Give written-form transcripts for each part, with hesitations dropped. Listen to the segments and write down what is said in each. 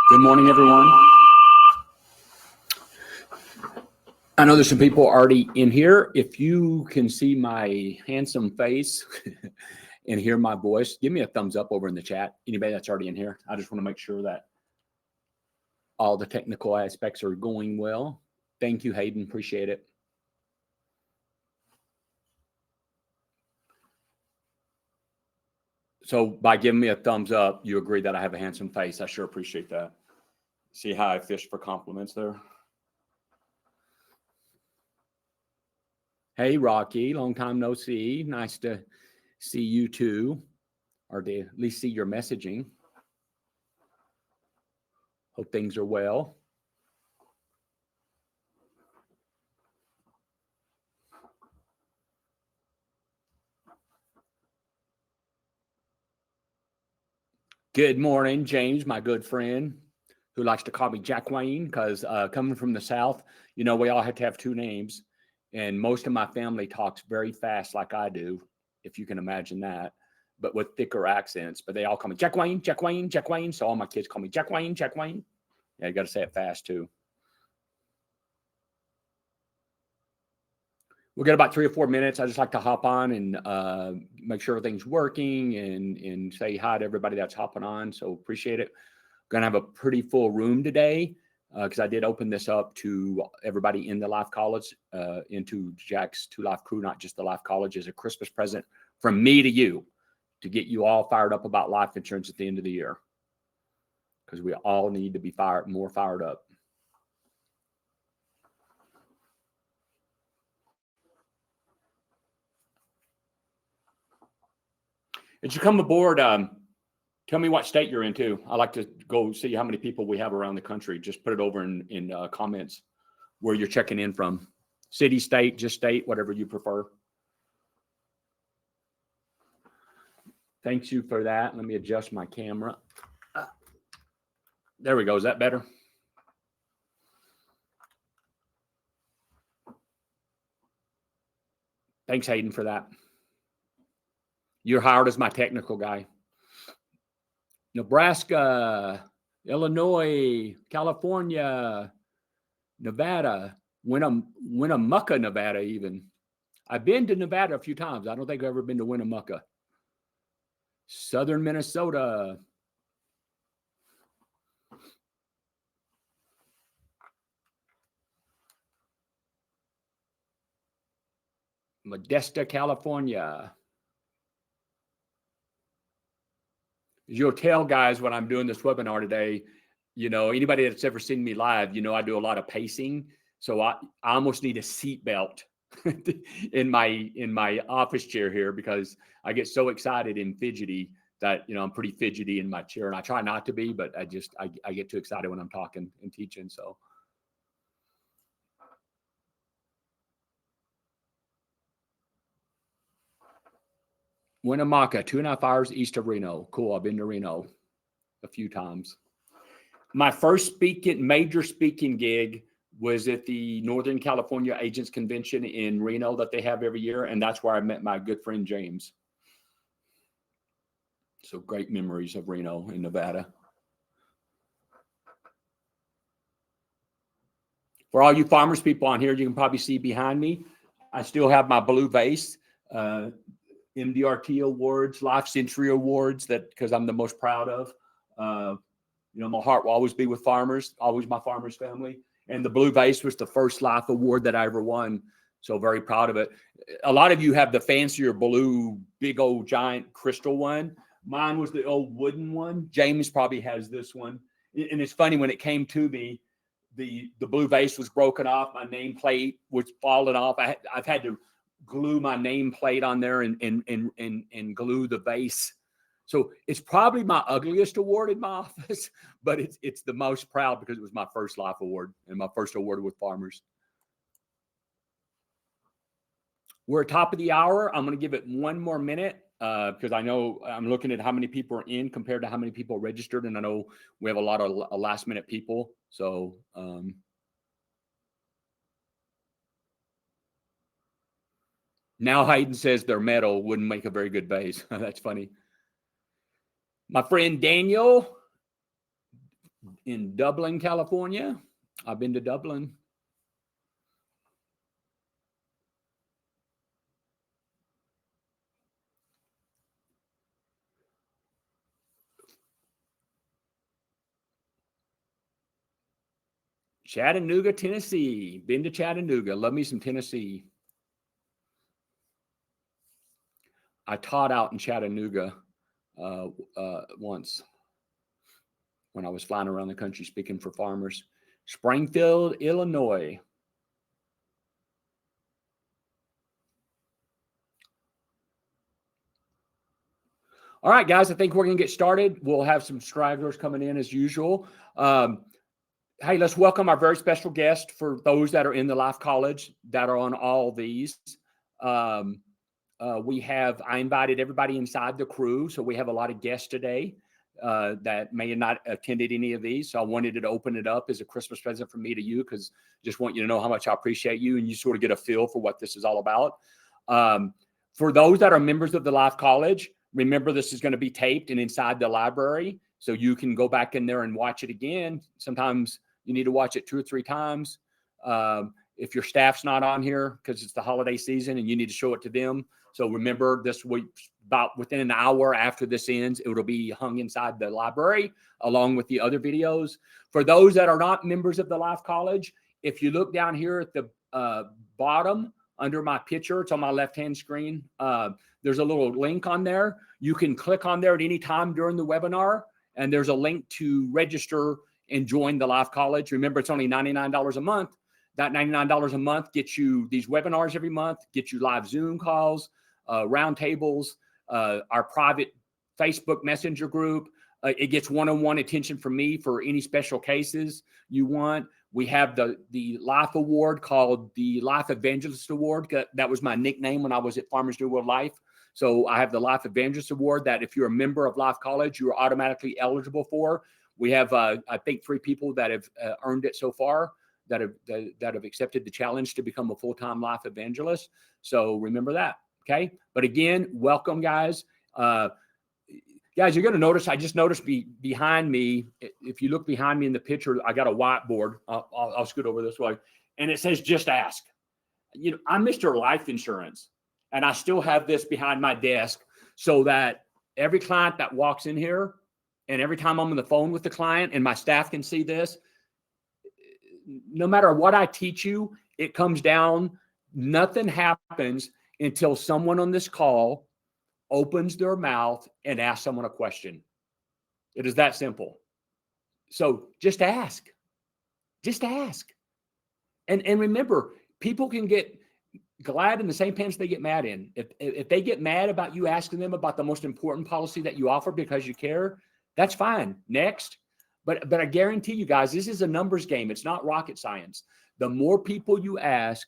Good morning, everyone. I know there's some people already in here. If you can see my handsome face and hear my voice, give me a thumbs up over in the chat. Anybody that's already in here, I just want to make sure that all the technical aspects are going well. Thank you, Hayden. Appreciate it. So by giving me a thumbs up, you agree that I have a handsome face. I sure appreciate that. See how I fish for compliments there? Hey, Rocky, long time no see. Nice to see you too, or to at least see your messaging. Hope things are well. Good morning, James, my good friend, who likes to call me Jack Wayne, because coming from the South, you know, we all have to have two names. And most of my family talks very fast like I do, if you can imagine that, but with thicker accents. But they all call me Jack Wayne, Jack Wayne, Jack Wayne. So all my kids call me Jack Wayne, Jack Wayne. Yeah, you got to say it fast too. We'll get about 3 or 4 minutes. I just like to hop on and make sure everything's working and say hi to everybody that's hopping on. So appreciate it. Going to have a pretty full room today because I did open this up to everybody in the Life College, into Jack's 2 Life crew, not just the Life College, as a Christmas present from me to you, to get you all fired up about life insurance at the end of the year, because we all need to be more fired up. As you come aboard, tell me what state you're in too. I like to go see how many people we have around the country. Just put it over in comments where you're checking in from. City, state, just state, whatever you prefer. Thanks you for that. Let me adjust my camera. There we go. Is that better? Thanks, Hayden, for that. You're hired as my technical guy. Nebraska, Illinois, California, Nevada, Winnemucca, Nevada even. I've been to Nevada a few times. I don't think I've ever been to Winnemucca. Southern Minnesota. Modesto, California. As you'll tell, guys, when I'm doing this webinar today, you know, anybody that's ever seen me live, you know, I do a lot of pacing. So I almost need a seatbelt in my office chair here, because I get so excited and fidgety that, you know, I'm pretty fidgety in my chair, and I try not to be, but I get too excited when I'm talking and teaching. So Winnemucca, 2.5 hours east of Reno. Cool. I've been to Reno a few times. My first major speaking gig was at the Northern California Agents Convention in Reno that they have every year. And that's where I met my good friend, James. So great memories of Reno in Nevada. For all you farmers people on here, you can probably see behind me, I still have my blue vase, MDRT awards, Life Century awards, that because I'm the most proud of. You know, my heart will always be with farmers, always my farmers family. And the blue vase was the first life award that I ever won. So very proud of it. A lot of you have the fancier blue, big old giant crystal one. Mine was the old wooden one. James probably has this one. And it's funny, when it came to me, the blue vase was broken off. My nameplate was falling off. I've had to glue my nameplate on there and glue the vase. So it's probably my ugliest award in my office, but it's the most proud because it was my first life award and my first award with farmers. We're at top of the hour. I'm going to give it 1 more minute because I know I'm looking at how many people are in compared to how many people registered. And I know we have a lot of last minute people. So now Hayden says their metal wouldn't make a very good vase. That's funny. My friend Daniel, in Dublin, California. I've been to Dublin. Chattanooga, Tennessee. Been to Chattanooga. Love me some Tennessee. I taught out in Chattanooga once when I was flying around the country speaking for farmers. Springfield, Illinois. All right, guys, I think we're going to get started. We'll have some stragglers coming in as usual. Hey, let's welcome our very special guest for those that are in the Life College that are on all these. I invited everybody inside the crew, so we have a lot of guests today that may have not attended any of these. So I wanted to open it up as a Christmas present from me to you, because just want you to know how much I appreciate you, and you sort of get a feel for what this is all about. For those that are members of the Life College, remember this is going to be taped and inside the library, so you can go back in there and watch it again. Sometimes you need to watch it 2 or 3 times. If your staff's not on here because it's the holiday season and you need to show it to them. So remember, this week, about within an hour after this ends, it will be hung inside the library along with the other videos. For those that are not members of the Life College, if you look down here at the bottom under my picture, it's on my left-hand screen. There's a little link on there. You can click on there at any time during the webinar, and there's a link to register and join the Life College. Remember, it's only $99 a month. That $99 a month gets you these webinars every month, gets you live Zoom calls, roundtables, our private Facebook Messenger group. It gets one-on-one attention from me for any special cases you want. We have the Life Award called the Life Evangelist Award. That was my nickname when I was at Farmers New World Life. So I have the Life Evangelist Award that if you're a member of Life College, you are automatically eligible for. We have, I think, 3 people that have earned it so far, that have accepted the challenge to become a full-time Life Evangelist. So remember that, okay? But again, welcome, guys. Guys, you're going to notice, I just noticed behind me, if you look behind me in the picture, I got a whiteboard. I'll scoot over this way. And it says, just ask. You know, I'm Mr. Life Insurance, and I still have this behind my desk so that every client that walks in here, and every time I'm on the phone with the client and my staff can see this, no matter what I teach you, it comes down, nothing happens until someone on this call opens their mouth and asks someone a question. It is that simple. So just ask. Just ask. And remember, people can get glad in the same pants they get mad in. If they get mad about you asking them about the most important policy that you offer because you care, that's fine. Next. But I guarantee you guys, this is a numbers game. It's not rocket science. The more people you ask,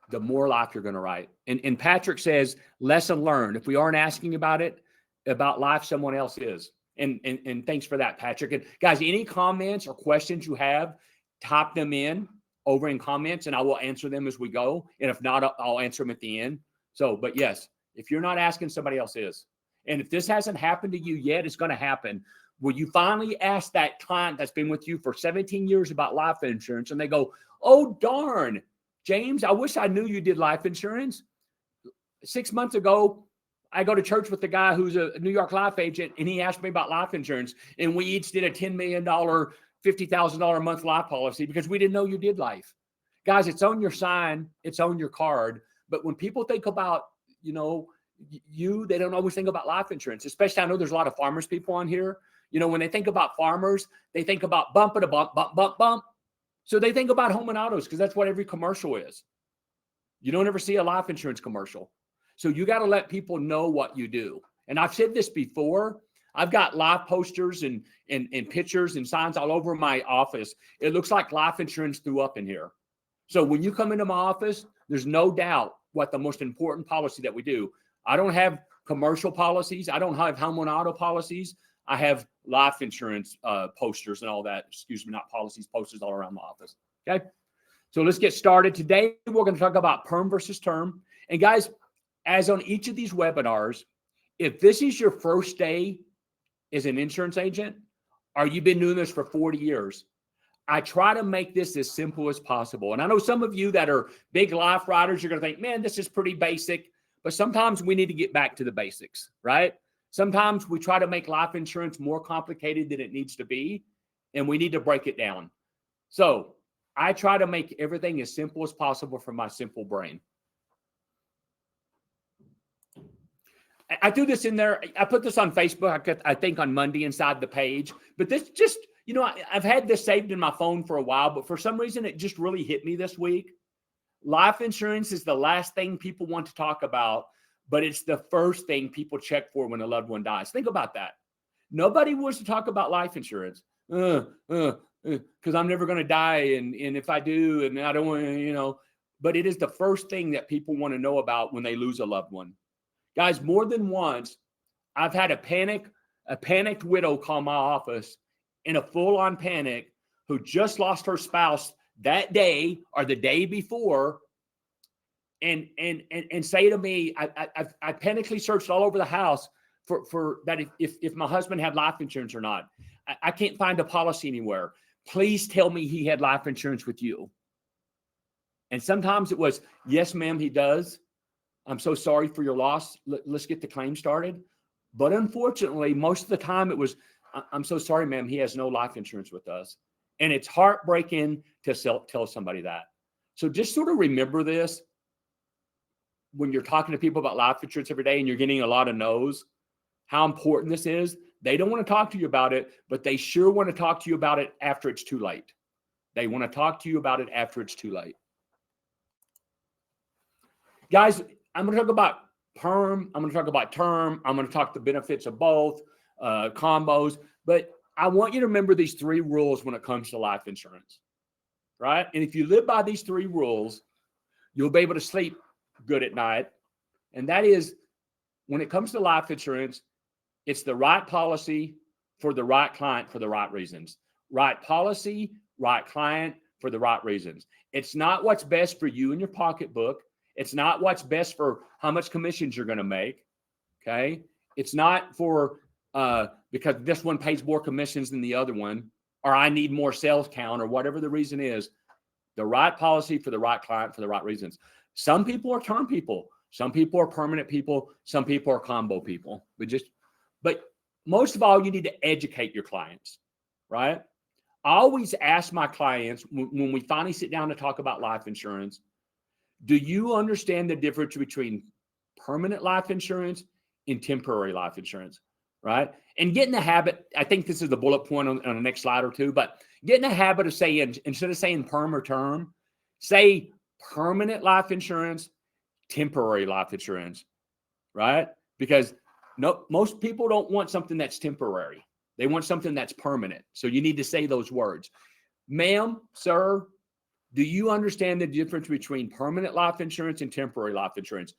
the more life you're going to write. And Patrick says, lesson learned. If we aren't asking about life, someone else is. And thanks for that, Patrick. And guys, any comments or questions you have, type them in over in comments, and I will answer them as we go. And if not, I'll answer them at the end. So, but yes, if you're not asking, somebody else is. And if this hasn't happened to you yet, it's going to happen. Will you finally ask that client that's been with you for 17 years about life insurance, and they go, oh, darn, James, I wish I knew you did life insurance. 6 months ago, I go to church with the guy who's a New York Life agent, and he asked me about life insurance, and we each did a $10 million, $50,000 a month life policy because we didn't know you did life. Guys, it's on your sign. It's on your card. But when people think about, they don't always think about life insurance, especially I know there's a lot of farmers people on here. When they think about farmers, they think about bump and a bump, bump, bump, bump. So they think about home and autos because that's what every commercial is. You don't ever see a life insurance commercial. So you got to let people know what you do. And I've said this before. I've got live posters and pictures and signs all over my office. It looks like life insurance threw up in here. So when you come into my office, there's no doubt what the most important policy that we do. I don't have commercial policies. I don't have home and auto policies. I have life insurance posters and all that. Excuse me, not policies, posters all around the office. Okay. So let's get started. Today, we're going to talk about perm versus term. And guys, as on each of these webinars, if this is your first day as an insurance agent, or you've been doing this for 40 years. I try to make this as simple as possible. And I know some of you that are big life riders, you're going to think, man, this is pretty basic. But sometimes we need to get back to the basics, right? Sometimes we try to make life insurance more complicated than it needs to be, and we need to break it down. So I try to make everything as simple as possible for my simple brain. I do this in there. I put this on Facebook, I think on Monday inside the page. But this just, you know, I've had this saved in my phone for a while, but for some reason, it just really hit me this week. Life insurance is the last thing people want to talk about, but it's the first thing people check for when a loved one dies. Think about that. Nobody wants to talk about life insurance because I'm never going to die. And if I do, and I don't want to, you know, but it is the first thing that people want to know about when they lose a loved one. Guys, more than once, I've had a panicked widow call my office in a full-on panic who just lost her spouse that day or the day before, and say to me, I panically searched all over the house for that if my husband had life insurance or not. I can't find a policy anywhere. Please tell me he had life insurance with you. And sometimes it was, yes, ma'am, he does. I'm so sorry for your loss. Let's get the claim started. But unfortunately, most of the time it was, I'm so sorry, ma'am, he has no life insurance with us. And it's heartbreaking to tell somebody that. So just sort of remember this when you're talking to people about life insurance every day and you're getting a lot of no's, how important this is. They don't want to talk to you about it, but they sure want to talk to you about it after it's too late. They want to talk to you about it after it's too late. Guys, I'm going to talk about perm. I'm going to talk about term. I'm going to talk the benefits of both, combos. But I want you to remember these 3 rules when it comes to life insurance, right? And if you live by these 3 rules, you'll be able to sleep good at night. And that is, when it comes to life insurance, it's the right policy for the right client for the right reasons. Right policy, right client for the right reasons. It's not what's best for you and your pocketbook. It's not what's best for how much commissions you're going to make, okay? It's not for, because this one pays more commissions than the other one, or I need more sales count, or whatever the reason is. The right policy for the right client for the right reasons. Some people are term people. Some people are permanent people. Some people are combo people. But most of all, you need to educate your clients, right? I always ask my clients when we finally sit down to talk about life insurance, do you understand the difference between permanent life insurance and temporary life insurance, right? And get in the habit, I think this is the bullet point on the next slide or two, but get in the habit of saying, instead of saying perm or term, say permanent life insurance, temporary life insurance, right? Because most people don't want something that's temporary. They want something that's permanent. So you need to say those words. Ma'am, sir, do you understand the difference between permanent life insurance and temporary life insurance?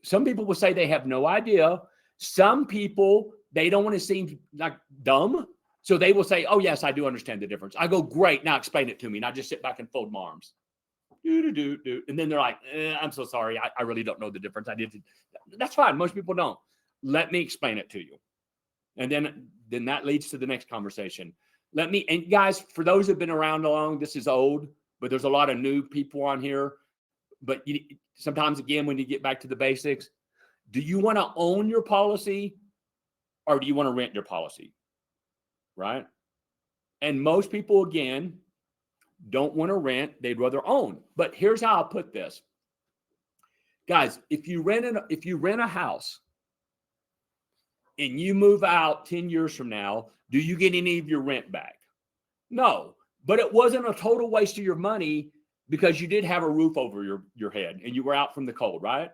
Some people will say they have no idea. Some people, they don't want to seem like dumb. So they will say, oh, yes, I do understand the difference. I go, great, now explain it to me. And I just sit back and fold my arms. And then they're like, I'm so sorry. I really don't know the difference. That's fine. Most people don't. Let me explain it to you. And then that leads to the next conversation. And guys, for those who've been around long, this is old, but there's a lot of new people on here. But sometimes, again, when you get back to the basics, do you want to own your policy or do you want to rent your policy? Right? And most people, again, don't want to rent. They'd rather own. But here's how I'll put this. Guys, if you rent a house and you move out 10 years from now, do you get any of your rent back? No. But it wasn't a total waste of your money because you did have a roof over your head and you were out from the cold, right?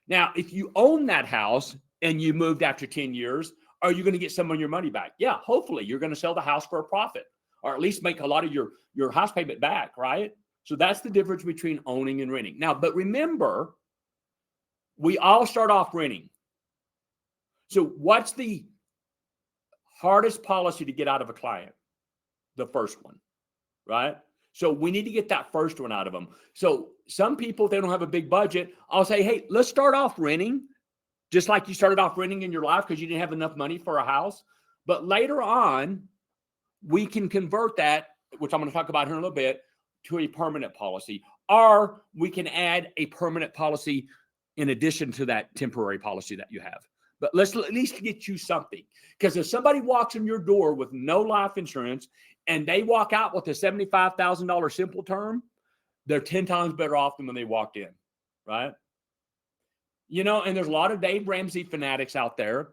Now, if you own that house and you moved after 10 years, are you going to get some of your money back? Yeah, hopefully you're going to sell the house for a profit or at least make a lot of your house payment back, right? So that's the difference between owning and renting. Now, but remember, we all start off renting. So what's the hardest policy to get out of a client? The first one, right? So we need to get that first one out of them. So some people, if they don't have a big budget, I'll say, hey, let's start off renting. just like you started off renting in your life because you didn't have enough money for a house. But later on, we can convert that, which I'm going to talk about here in a little bit, to a permanent policy. Or we can add a permanent policy in addition to that temporary policy that you have. But let's at least get you something. Because if somebody walks in your door with no life insurance and they walk out with a $75,000 simple term, they're 10 times better off than when they walked in, right? You know, and there's a lot of Dave Ramsey fanatics out there.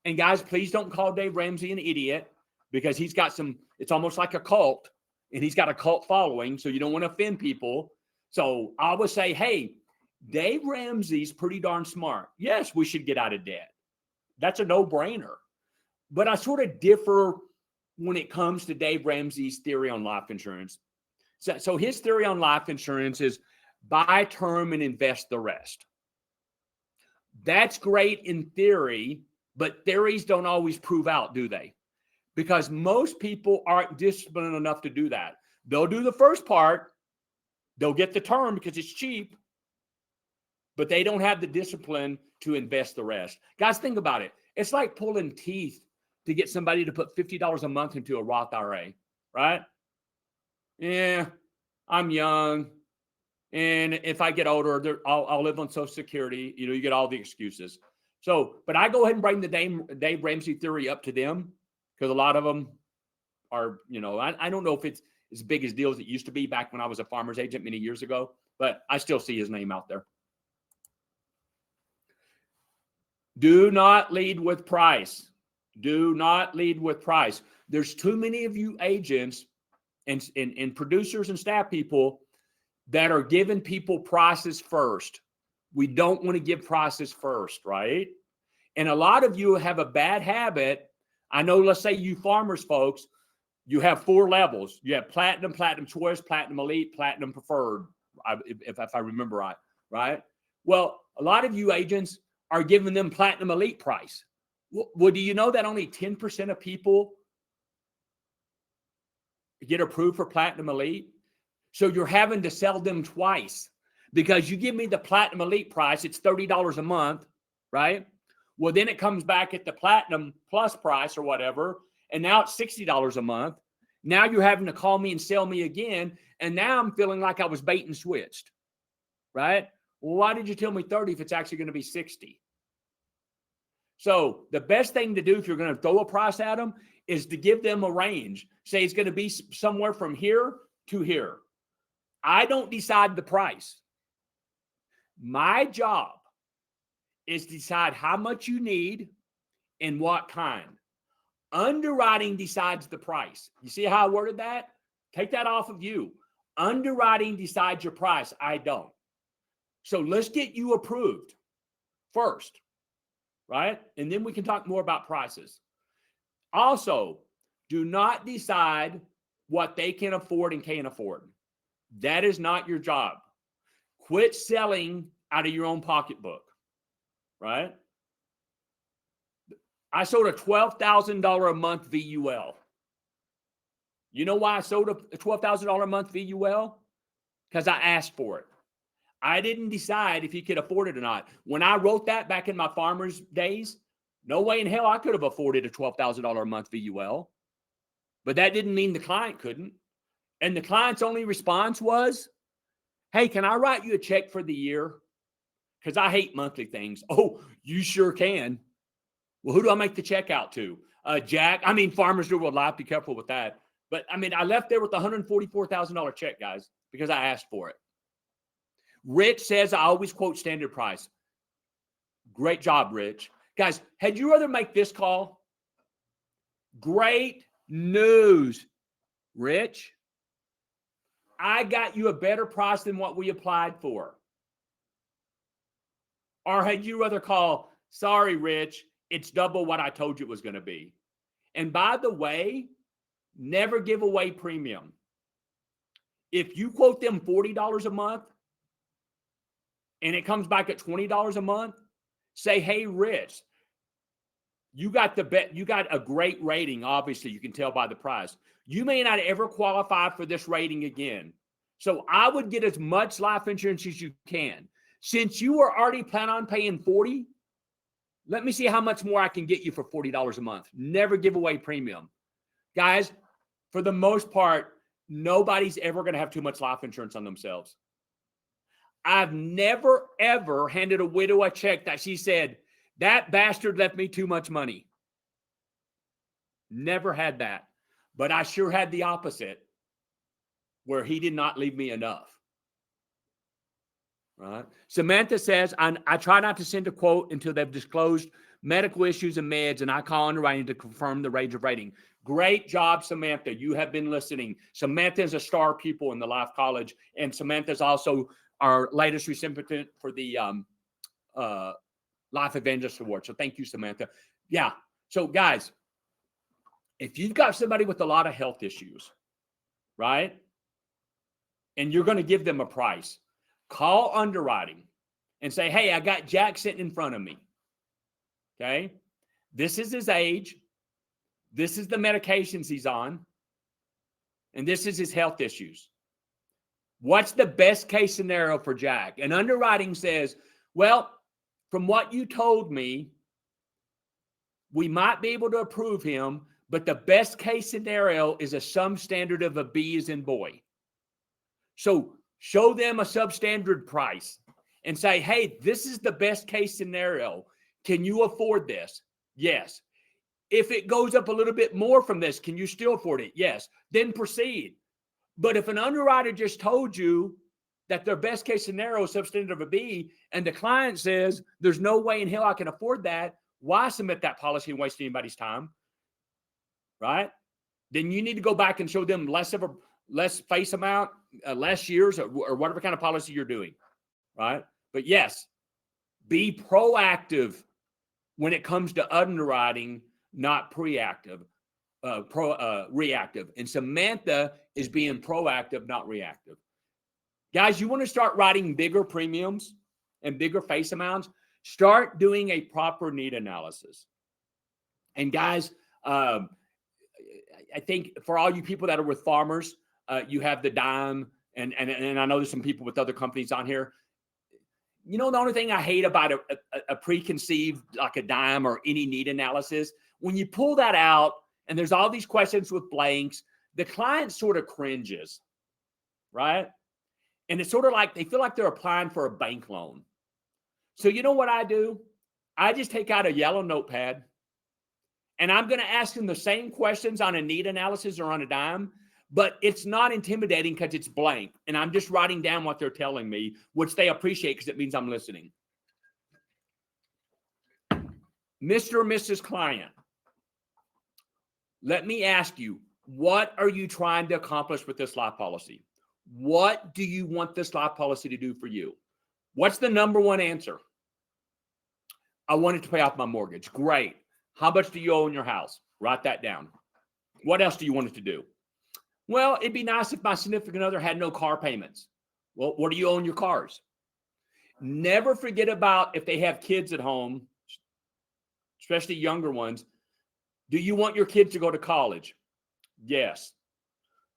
And guys, please don't call Dave Ramsey an idiot, because he's got some, it's almost like a cult, and he's got a cult following. So you don't want to offend people. So I would say, hey, Dave Ramsey's pretty darn smart. Yes, we should get out of debt. That's a no-brainer. But I sort of differ when it comes to Dave Ramsey's theory on life insurance. So his theory on life insurance is buy term and invest the rest. That's great in theory, but theories don't always prove out, do they? Because most people aren't disciplined enough to do that. They'll do the first part. They'll get the term because it's cheap, but they don't have the discipline to invest the rest. Guys, think about it. It's like pulling teeth to get somebody to put $50 a month into a Roth IRA, right? Yeah, I'm young, and if I get older, I'll live on Social Security. You know, you get all the excuses. So, but I go ahead and bring the Dave Ramsey theory up to them, because a lot of them are, you know, I don't know if it's as big as deal as it used to be back when I was a farmer's agent many years ago, but I still see his name out there. Do not lead with price. Do not lead with price. There's too many of you agents and producers and staff people that are giving people prices first. We don't want to give prices first, right? And a lot of you have a bad habit. I know, let's say you farmers folks, you have 4 levels. You have platinum, platinum choice, platinum elite, platinum preferred, if I remember right, right? Well, a lot of you agents are giving them platinum elite price. Well, do you know that only 10% of people get approved for platinum elite? So you're having to sell them twice, because you give me the platinum elite price, it's $30 a month, right? Well, then it comes back at the platinum plus price or whatever, and now it's $60 a month. Now you're having to call me and sell me again, and now I'm feeling like I was bait and switched, right? Well, why did you tell me 30 if it's actually going to be 60? So the best thing to do if you're going to throw a price at them is to give them a range. Say it's going to be somewhere from here to here. I don't decide the price. My job is to decide how much you need and what kind. Underwriting decides the price. You see how I worded that? Take that off of you. Underwriting decides your price. I don't. So let's get you approved first, right? And then we can talk more about prices. Also, do not decide what they can afford and can't afford. That is not your job. Quit selling out of your own pocketbook, right? I sold a $12,000 a month VUL. You know why I sold a $12,000 a month VUL? Because I asked for it. I didn't decide if he could afford it or not. When I wrote that back in my farmer's days, no way in hell I could have afforded a $12,000 a month VUL. But that didn't mean the client couldn't. And the client's only response was, hey, can I write you a check for the year? Because I hate monthly things. Oh, you sure can. Well, who do I make the check out to? Jack. I mean, Farmers do World Life. Be careful with that. But I mean, I left there with a $144,000 check, guys, because I asked for it. Rich says I always quote standard price. Great job, Rich. Guys, had you rather make this call? Great news, Rich. I got you a better price than what we applied for. Or had you rather call, sorry, Rich, it's double what I told you it was going to be. And by the way, never give away premium. If you quote them $40 a month and it comes back at $20 a month, say, hey, Rich, you got a great rating. Obviously, you can tell by the price. You may not ever qualify for this rating again. So I would get as much life insurance as you can. Since you are already planning on paying $40, Let me see how much more I can get you for $40 a month. Never give away premium. Guys, for the most part, nobody's ever going to have too much life insurance on themselves. I've never, ever handed a widow a check that she said, that bastard left me too much money. Never had that. But I sure had the opposite, where he did not leave me enough. Right? Samantha says, I try not to send a quote until they've disclosed medical issues and meds, and I call underwriting to confirm the range of rating. Great job, Samantha. You have been listening. Samantha is a star pupil in the Life College, and Samantha is also our latest recipient for the Life Evangelist Award. So thank you, Samantha. Yeah. So guys, if you've got somebody with a lot of health issues, right, and you're going to give them a price, call underwriting and say, hey, I got Jack sitting in front of me. Okay. This is his age. This is the medications he's on. And this is his health issues. What's the best case scenario for Jack? And underwriting says, well, from what you told me, we might be able to approve him, but the best case scenario is a sum standard of a B as in boy. So show them a substandard price and say, hey, this is the best case scenario. Can you afford this? Yes. If it goes up a little bit more from this, can you still afford it? Yes. Then proceed. But if an underwriter just told you that their best case scenario is substandard of a B, and the client says, there's no way in hell I can afford that, why submit that policy and waste anybody's time? Right? Then you need to go back and show them less face amount, less years, or whatever kind of policy you're doing. Right? But yes, be proactive when it comes to underwriting, not reactive. And Samantha is being proactive, not reactive. Guys, you want to start writing bigger premiums and bigger face amounts, start doing a proper need analysis. And guys, I think for all you people that are with farmers, you have the dime, and I know there's some people with other companies on here. You know, the only thing I hate about a preconceived, like a dime or any need analysis, when you pull that out and there's all these questions with blanks, the client sort of cringes, right? And it's sort of like they feel like they're applying for a bank loan. So you know what I do? I just take out a yellow notepad and I'm going to ask them the same questions on a need analysis or on a dime, but it's not intimidating because it's blank. And I'm just writing down what they're telling me, which they appreciate because it means I'm listening. Mr. or Mrs. Client, let me ask you, what are you trying to accomplish with this life policy? What do you want this life policy to do for you? What's the number one answer? I want it to pay off my mortgage. Great. How much do you owe in your house? Write that down. What else do you want it to do? Well, it'd be nice if my significant other had no car payments. Well, what do you owe in your cars? Never forget about if they have kids at home, especially younger ones. Do you want your kids to go to college? Yes.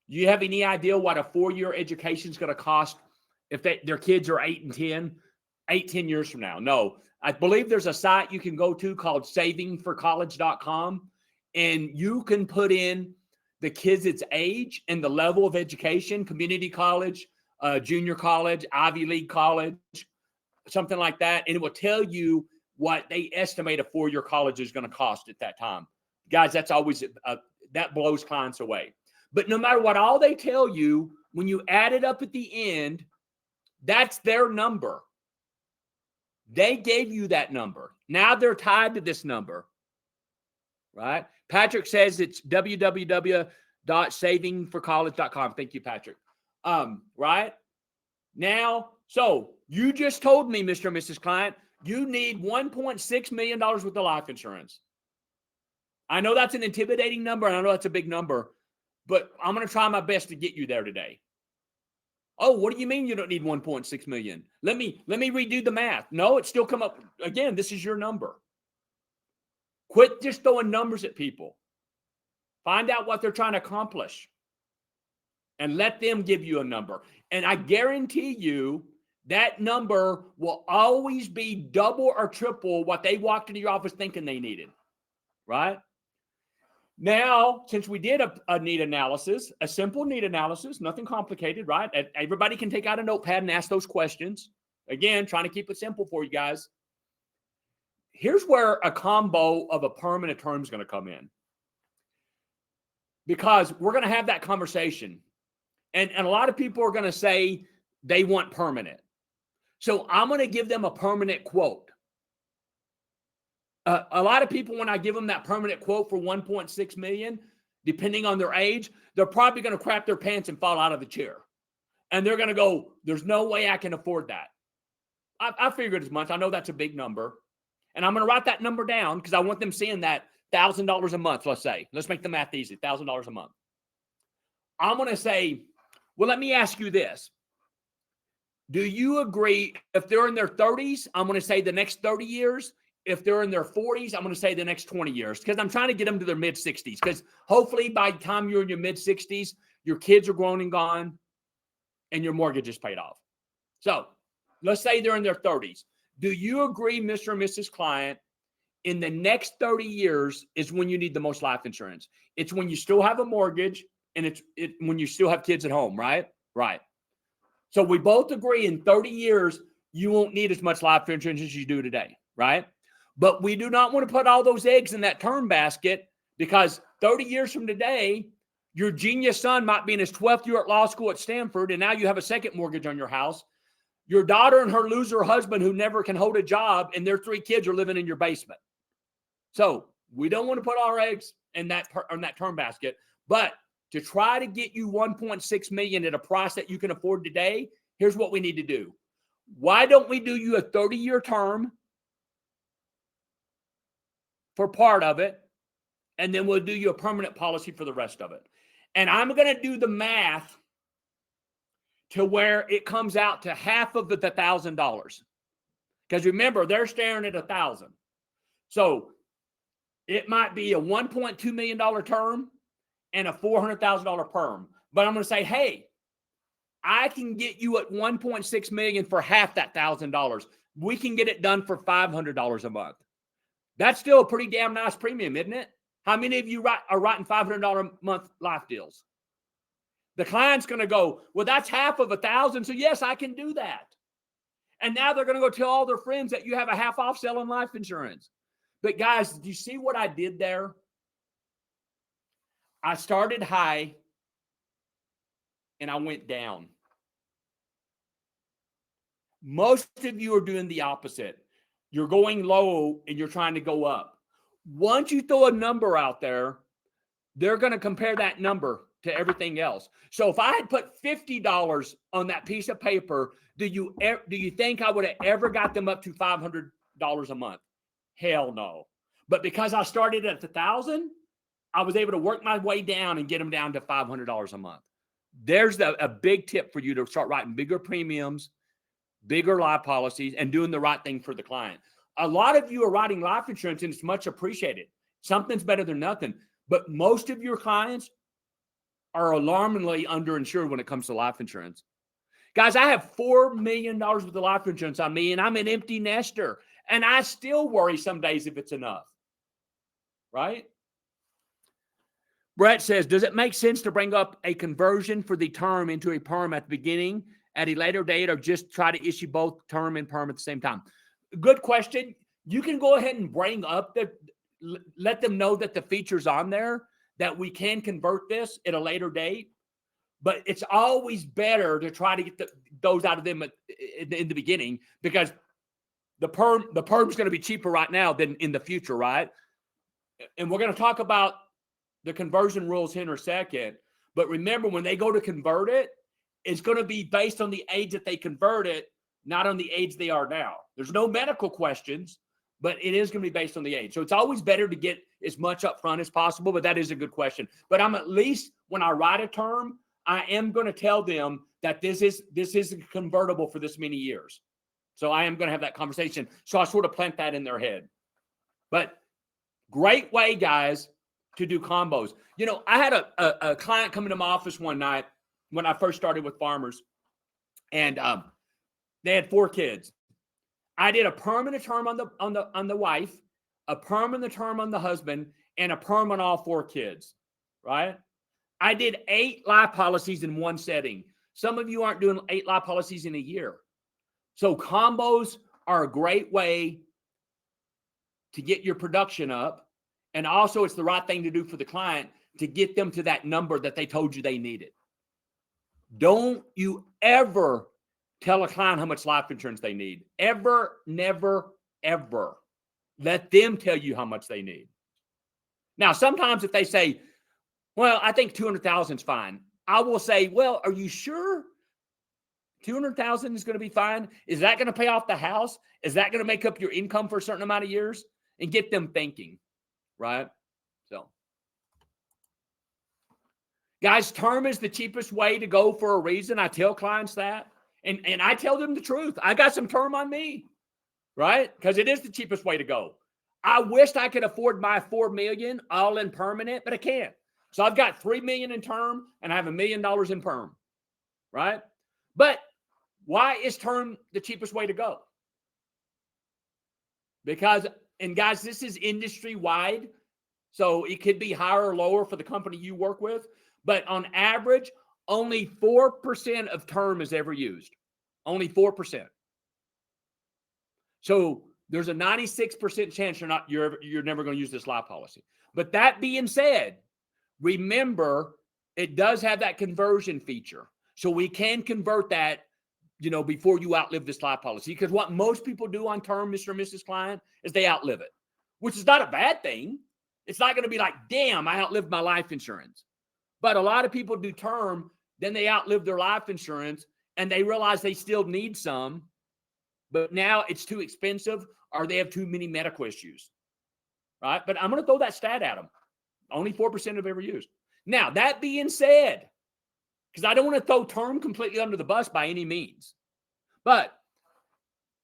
Do you have any idea what a 4-year education is going to cost if their kids are 8 and 10 years from now? No. I believe there's a site you can go to called savingforcollege.com, and you can put in the kids' age and the level of education, community college, junior college, Ivy League college, something like that. And it will tell you what they estimate a 4-year college is going to cost at that time. Guys, that's always, that blows clients away. But no matter what all they tell you, when you add it up at the end, that's their number. They gave you that number. Now they're tied to this number, right? Patrick says it's www.savingforcollege.com. Thank you, Patrick. Right? Now, so you just told me, Mr. and Mrs. Client, you need $1.6 million worth of life insurance. I know that's an intimidating number, and I know that's a big number, but I'm going to try my best to get you there today. Oh, what do you mean you don't need 1.6 million? Let me redo the math. No, it's still come up. Again, this is your number. Quit just throwing numbers at people. Find out what they're trying to accomplish and let them give you a number. And I guarantee you that number will always be double or triple what they walked into your office thinking they needed, right? Now, since we did a need analysis, a simple need analysis, nothing complicated, right? Everybody can take out a notepad and ask those questions. Again, trying to keep it simple for you guys. Here's where a combo of a perm and a term is going to come in. Because we're going to have that conversation. And a lot of people are going to say they want permanent. So I'm going to give them a permanent quote. A lot of people, when I give them that permanent quote for 1.6 million, depending on their age, they're probably going to crap their pants and fall out of the chair. And they're going to go, there's no way I can afford that. I figured as much. I know that's a big number. And I'm going to write that number down because I want them seeing that $1,000 a month, let's say. Let's make the math easy, $1,000 a month. I'm going to say, well, let me ask you this. Do you agree if they're in their 30s, I'm going to say the next 30 years. If they're in their 40s, I'm going to say the next 20 years because I'm trying to get them to their mid-60s because hopefully by the time you're in your mid-60s, your kids are grown and gone and your mortgage is paid off. So let's say they're in their 30s. Do you agree, Mr. and Mrs. Client, in the next 30 years is when you need the most life insurance? It's when you still have a mortgage and it's when you still have kids at home, right? Right. So we both agree in 30 years, you won't need as much life insurance as you do today, right? But we do not want to put all those eggs in that term basket because 30 years from today, your genius son might be in his 12th year at law school at Stanford, and now you have a second mortgage on your house. Your daughter and her loser husband who never can hold a job, and their 3 kids are living in your basement. So we don't want to put our eggs in that term basket. But to try to get you 1.6 million at a price that you can afford today, here's what we need to do. Why don't we do you a 30-year term for part of it, and then we'll do you a permanent policy for the rest of it. And I'm going to do the math to where it comes out to half of the $1,000. Because remember, they're staring at $1,000. So it might be a $1.2 million term and a $400,000 perm. But I'm going to say, hey, I can get you at 1.6 million for half that $1,000. We can get it done for $500 a month. That's still a pretty damn nice premium, isn't it? How many of you are writing $500 a month life deals? The client's going to go, well, that's half of $1,000. So yes, I can do that. And now they're going to go tell all their friends that you have a half off selling life insurance. But guys, do you see what I did there? I started high and I went down. Most of you are doing the opposite. You're going low and you're trying to go up. Once you throw a number out there, they're going to compare that number to everything else. So if I had put $50 on that piece of paper, do you think I would have ever got them up to $500 a month? Hell no. But because I started at $1,000, I was able to work my way down and get them down to $500 a month. There's a big tip for you to start writing bigger premiums, bigger life policies, and doing the right thing for the client. A lot of you are writing life insurance, and it's much appreciated. Something's better than nothing. But most of your clients are alarmingly underinsured when it comes to life insurance. Guys, I have $4 million worth of life insurance on me, and I'm an empty nester. And I still worry some days if it's enough. Right? Brett says, does it make sense to bring up a conversion for the term into a perm at the beginning at a later date, or just try to issue both term and perm at the same time? Good question. You can go ahead and bring up let them know that the feature's on there, that we can convert this at a later date. But it's always better to try to get those out of them in the beginning, because the perm's going to be cheaper right now than in the future, right? And we're going to talk about the conversion rules here in a second. But remember, when they go to convert it, it's going to be based on the age that they convert it, not on the age they are now. There's no medical questions, but it is going to be based on the age. So it's always better to get as much up front as possible, but that is a good question. But I'm at least, when I write a term, I am going to tell them that this is convertible for this many years. So I am going to have that conversation. So I sort of plant that in their head. But great way, guys, to do combos. You know, I had a client come into my office one night when I first started with farmers. And They had 4 kids. I did a permanent term on the wife, a permanent term on the husband, and a perm on all 4 kids, right? I did 8 life policies in one setting. Some of you aren't doing 8 life policies in a year. So combos are a great way to get your production up. And also it's the right thing to do for the client to get them to that number that they told you they needed. Don't you ever tell a client how much life insurance they need. Ever, never, ever. Let them tell you how much they need. Now, sometimes if they say, well, I think 200,000 is fine, I will say, well, are you sure 200,000 is going to be fine? Is that going to pay off the house? Is that going to make up your income for a certain amount of years? And get them thinking, right? So, guys, term is the cheapest way to go for a reason. I tell clients that. And I tell them the truth. I got some term on me, right? Because it is the cheapest way to go. I wished I could afford my $4 million all in permanent, but I can't. So I've got $3 million in term and I have $1 million in perm, right? But why is term the cheapest way to go? Because, and guys, this is industry wide. So it could be higher or lower for the company you work with. But on average, only 4% of term is ever used. Only 4%. So there's a 96% chance you're never going to use this life policy. But that being said, remember, it does have that conversion feature. So we can convert that, before you outlive this life policy. Because what most people do on term, Mr. and Mrs. Client, is they outlive it, which is not a bad thing. It's not going to be like, damn, I outlived my life insurance. But a lot of people do term, then they outlive their life insurance, and they realize they still need some, but now it's too expensive or they have too many medical issues, right? But I'm going to throw that stat at them. Only 4% have ever used. Now, that being said, because I don't want to throw term completely under the bus by any means, but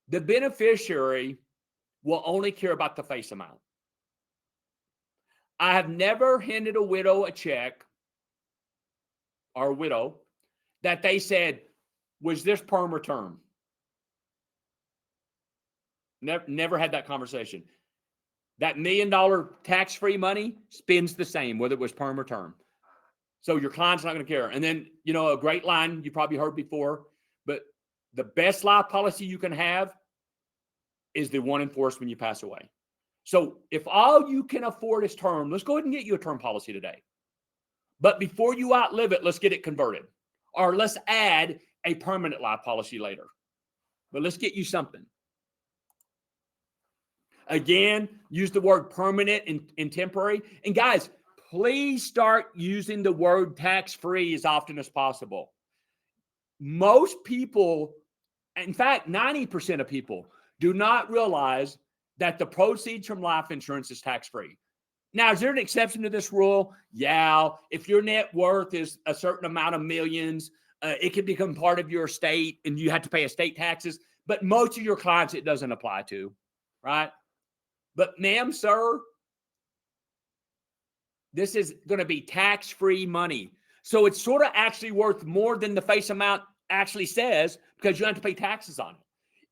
the beneficiary will only care about the face amount. I have never handed a widow a check or a widow that they said, was this perm or term? Never had that conversation. That $1 million tax-free money spends the same, whether it was perm or term. So your client's not going to care. And then, a great line you probably heard before, but the best life policy you can have is the one in force when you pass away. So if all you can afford is term, let's go ahead and get you a term policy today. But before you outlive it, let's get it converted. Or let's add a permanent life policy later. But let's get you something. Again, use the word permanent and temporary. And guys, please start using the word tax-free as often as possible. Most people, in fact, 90% of people do not realize that the proceeds from life insurance is tax-free. Now, is there an exception to this rule? Yeah. If your net worth is a certain amount of millions, it can become part of your estate and you have to pay estate taxes. But most of your clients, it doesn't apply to, right? But ma'am, sir, this is going to be tax-free money. So it's sort of actually worth more than the face amount actually says because you have to pay taxes on it.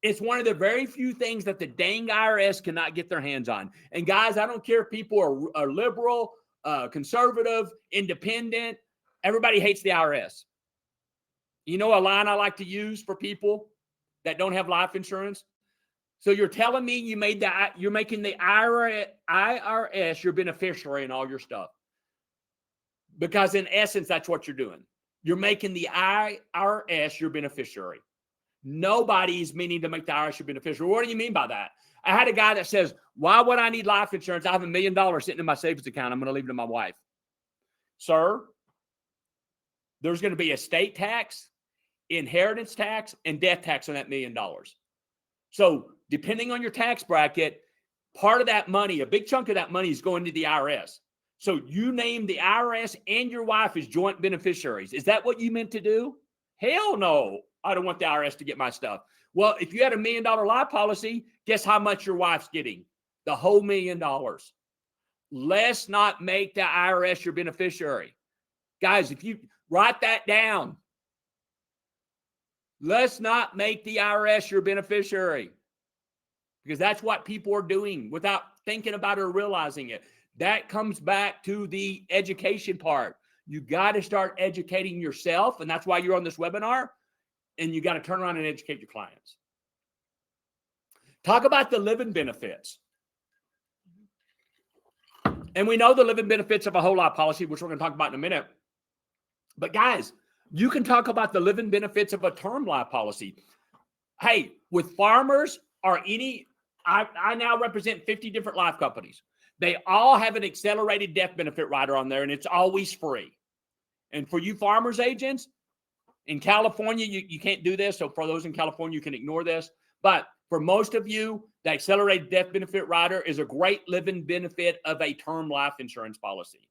It's one of the very few things that the dang IRS cannot get their hands on. And guys, I don't care if people are liberal, conservative, independent. Everybody hates the IRS. You know a line I like to use for people that don't have life insurance? So you're telling me you're making the IRS your beneficiary in all your stuff. Because in essence, that's what you're doing. You're making the IRS your beneficiary. Nobody's meaning to make the IRS your beneficiary. What do you mean by that? I had a guy that says, why would I need life insurance? I have $1 million sitting in my savings account. I'm going to leave it to my wife. Sir, there's going to be estate tax, inheritance tax, and death tax on that $1 million. So depending on your tax bracket, part of that money, a big chunk of that money is going to the IRS. So you name the IRS and your wife as joint beneficiaries. Is that what you meant to do? Hell no. I don't want the IRS to get my stuff. Well, if you had $1 million life policy, guess how much your wife's getting? The whole $1 million. Let's not make the IRS your beneficiary. Guys, if you write that down, Let's not make the IRS your beneficiary, because that's what people are doing without thinking about it or realizing it. That comes back to the education part. You got to start educating yourself, and that's why you're on this webinar, and you got to turn around and educate your clients. Talk about the living benefits. And we know the living benefits of a whole life policy, which we're going to talk about in a minute. But guys, you can talk about the living benefits of a term life policy. Hey, with farmers or I now represent 50 different life companies. They all have an accelerated death benefit rider on there, and it's always free. And for you farmers agents in California, you can't do this. So for those in California, you can ignore this. But for most of you, the accelerated death benefit rider is a great living benefit of a term life insurance policy.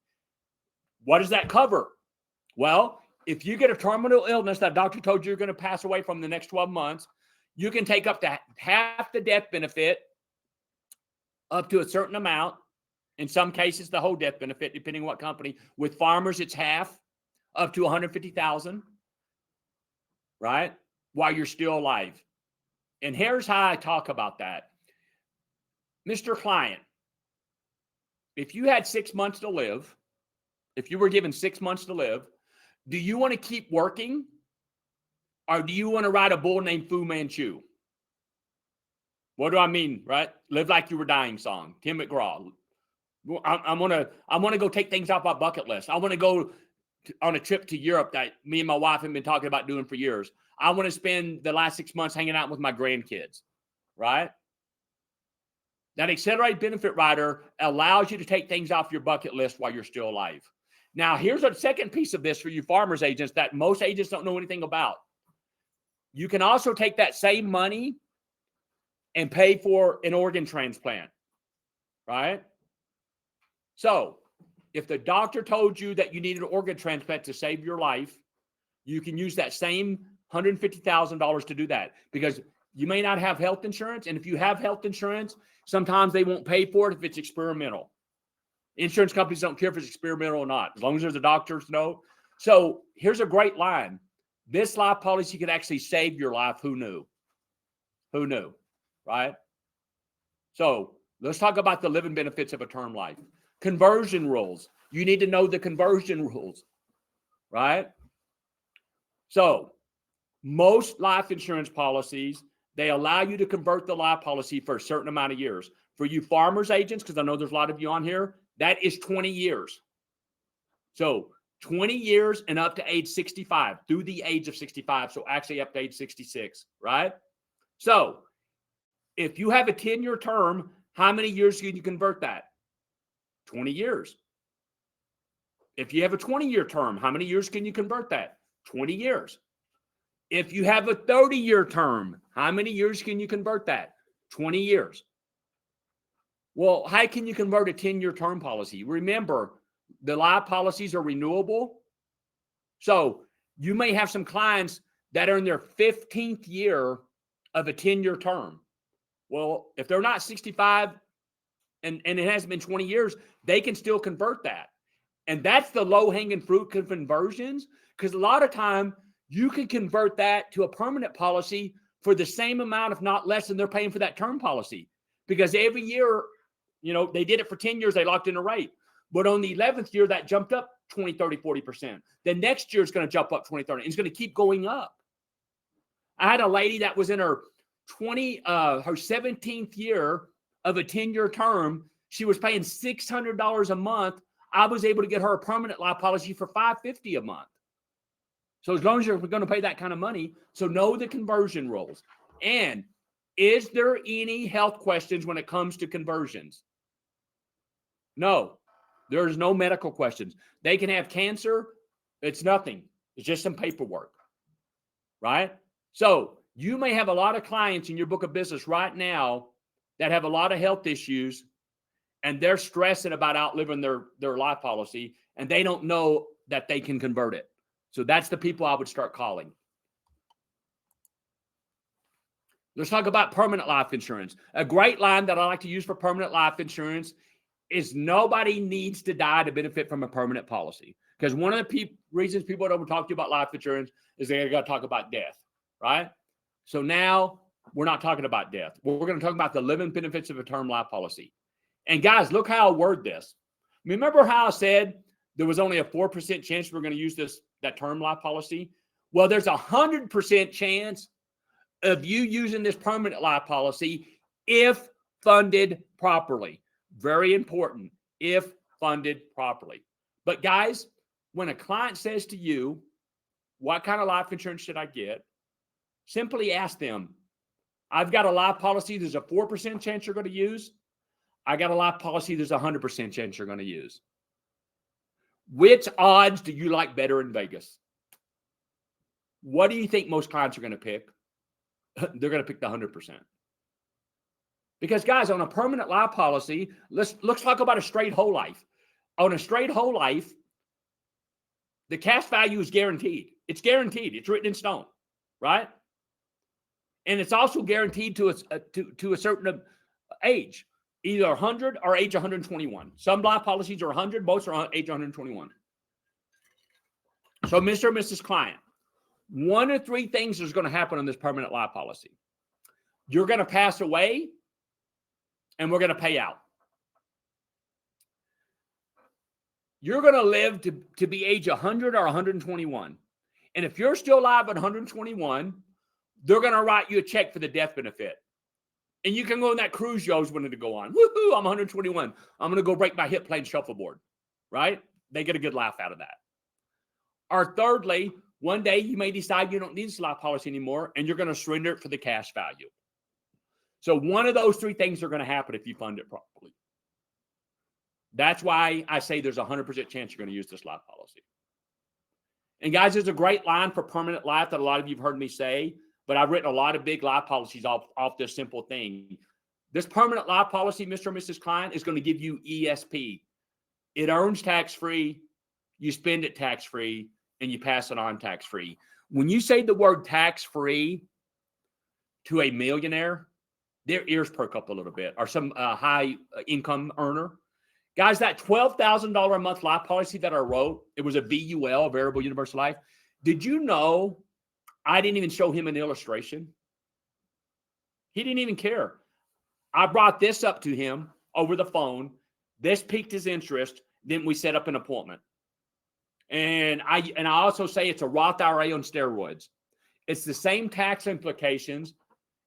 What does that cover? Well, if you get a terminal illness that doctor told you you're going to pass away from the next 12 months, you can take up to half the death benefit up to a certain amount. In some cases, the whole death benefit, depending on what company. With farmers, it's half, up to $150,000, right? While you're still alive. And here's how I talk about that. Mr. Client, if you had 6 months to live, if you were given 6 months to live, do you want to keep working, or do you want to ride a bull named Fu Manchu? What do I mean, right? Live Like You Were Dying song, Tim McGraw. I want to go take things off my bucket list. I want to go on a trip to Europe that me and my wife have been talking about doing for years. I want to spend the last 6 months hanging out with my grandkids, right? That accelerated benefit rider allows you to take things off your bucket list while you're still alive. Now, here's a second piece of this for you farmers agents that most agents don't know anything about. You can also take that same money and pay for an organ transplant, right? So if the doctor told you that you needed an organ transplant to save your life, you can use that same $150,000 to do that, because you may not have health insurance. And if you have health insurance, sometimes they won't pay for it if it's experimental. Insurance companies don't care if it's experimental or not, as long as there's a doctor's note. So here's a great line. This life policy could actually save your life. Who knew? Who knew? Right? So let's talk about the living benefits of a term life. Conversion rules. You need to know the conversion rules, right? So most life insurance policies, they allow you to convert the life policy for a certain amount of years. For you farmers agents, because I know there's a lot of you on here, that is 20 years. So 20 years and up to age 65, through the age of 65. So actually up to age 66, right? So if you have a 10-year term, how many years can you convert that? 20 years. If you have a 20-year term, how many years can you convert that? 20 years. If you have a 30-year term, how many years can you convert that? 20 years. Well, how can you convert a 10-year term policy? Remember, the life policies are renewable. So you may have some clients that are in their 15th year of a 10-year term. Well, if they're not 65 and it hasn't been 20 years, they can still convert that. And that's the low-hanging fruit conversions, because a lot of time you can convert that to a permanent policy for the same amount, if not less, than they're paying for that term policy. Because every year, you know, they did it for 10 years, they locked in a rate. But on the 11th year, that jumped up 20, 30, 40%. The next year is going to jump up 20, 30. It's going to keep going up. I had a lady that was in her 17th year of a 10-year term. She was paying $600 a month. I was able to get her a permanent life policy for $550 a month. So as long as you're going to pay that kind of money, so know the conversion rules. And is there any health questions when it comes to conversions? No, there's no medical questions. They can have cancer. It's nothing. It's just some paperwork, right? So you may have a lot of clients in your book of business right now that have a lot of health issues, and they're stressing about outliving their life policy, and they don't know that they can convert it. So that's the people I would start calling. Let's talk about permanent life insurance. A great line that I like to use for permanent life insurance is nobody needs to die to benefit from a permanent policy. Because one of the reasons people don't talk to you about life insurance is they got to talk about death, right? So now we're not talking about death. We're going to talk about the living benefits of a term life policy. And guys, look how I word this. Remember how I said there was only a 4% chance we're going to use that term life policy? Well, there's 100% chance of you using this permanent life policy if funded properly. Very important, if funded properly. But guys, when a client says to you, what kind of life insurance should I get? Simply ask them, I've got a life policy there's a 4% chance you're going to use. I got a life policy there's a 100% chance you're going to use. Which odds do you like better in Vegas? What do you think most clients are going to pick? They're going to pick the 100%. Because guys, on a permanent life policy, let's talk about a straight whole life. On a straight whole life, the cash value is guaranteed. It's guaranteed. It's written in stone, right? And it's also guaranteed to a certain age, either 100 or age 121. Some life policies are 100, most are age 121. So, Mr. or Mrs. Client, one of three things is going to happen on this permanent life policy. You're going to pass away, and we're going to pay out. You're going to live to be age 100 or 121. And if you're still alive at 121, they're going to write you a check for the death benefit. And you can go on that cruise you always wanted to go on. Woohoo, I'm 121. I'm going to go break my hip playing shuffleboard, right? They get a good laugh out of that. Or thirdly, one day you may decide you don't need this life policy anymore, and you're going to surrender it for the cash value. So one of those three things are going to happen if you fund it properly. That's why I say there's a 100% chance you're going to use this life policy. And guys, there's a great line for permanent life that a lot of you have heard me say, but I've written a lot of big life policies off this simple thing. This permanent life policy, Mr. or Mrs. Client, is going to give you ESP. It earns tax-free, you spend it tax-free, and you pass it on tax-free. When you say the word tax-free to a millionaire, their ears perk up a little bit, or some high income earner. Guys, that $12,000 a month life policy that I wrote, it was a VUL, Variable Universal Life. Did you know I didn't even show him an illustration? He didn't even care. I brought this up to him over the phone. This piqued his interest. Then we set up an appointment. And I also say it's a Roth IRA on steroids. It's the same tax implications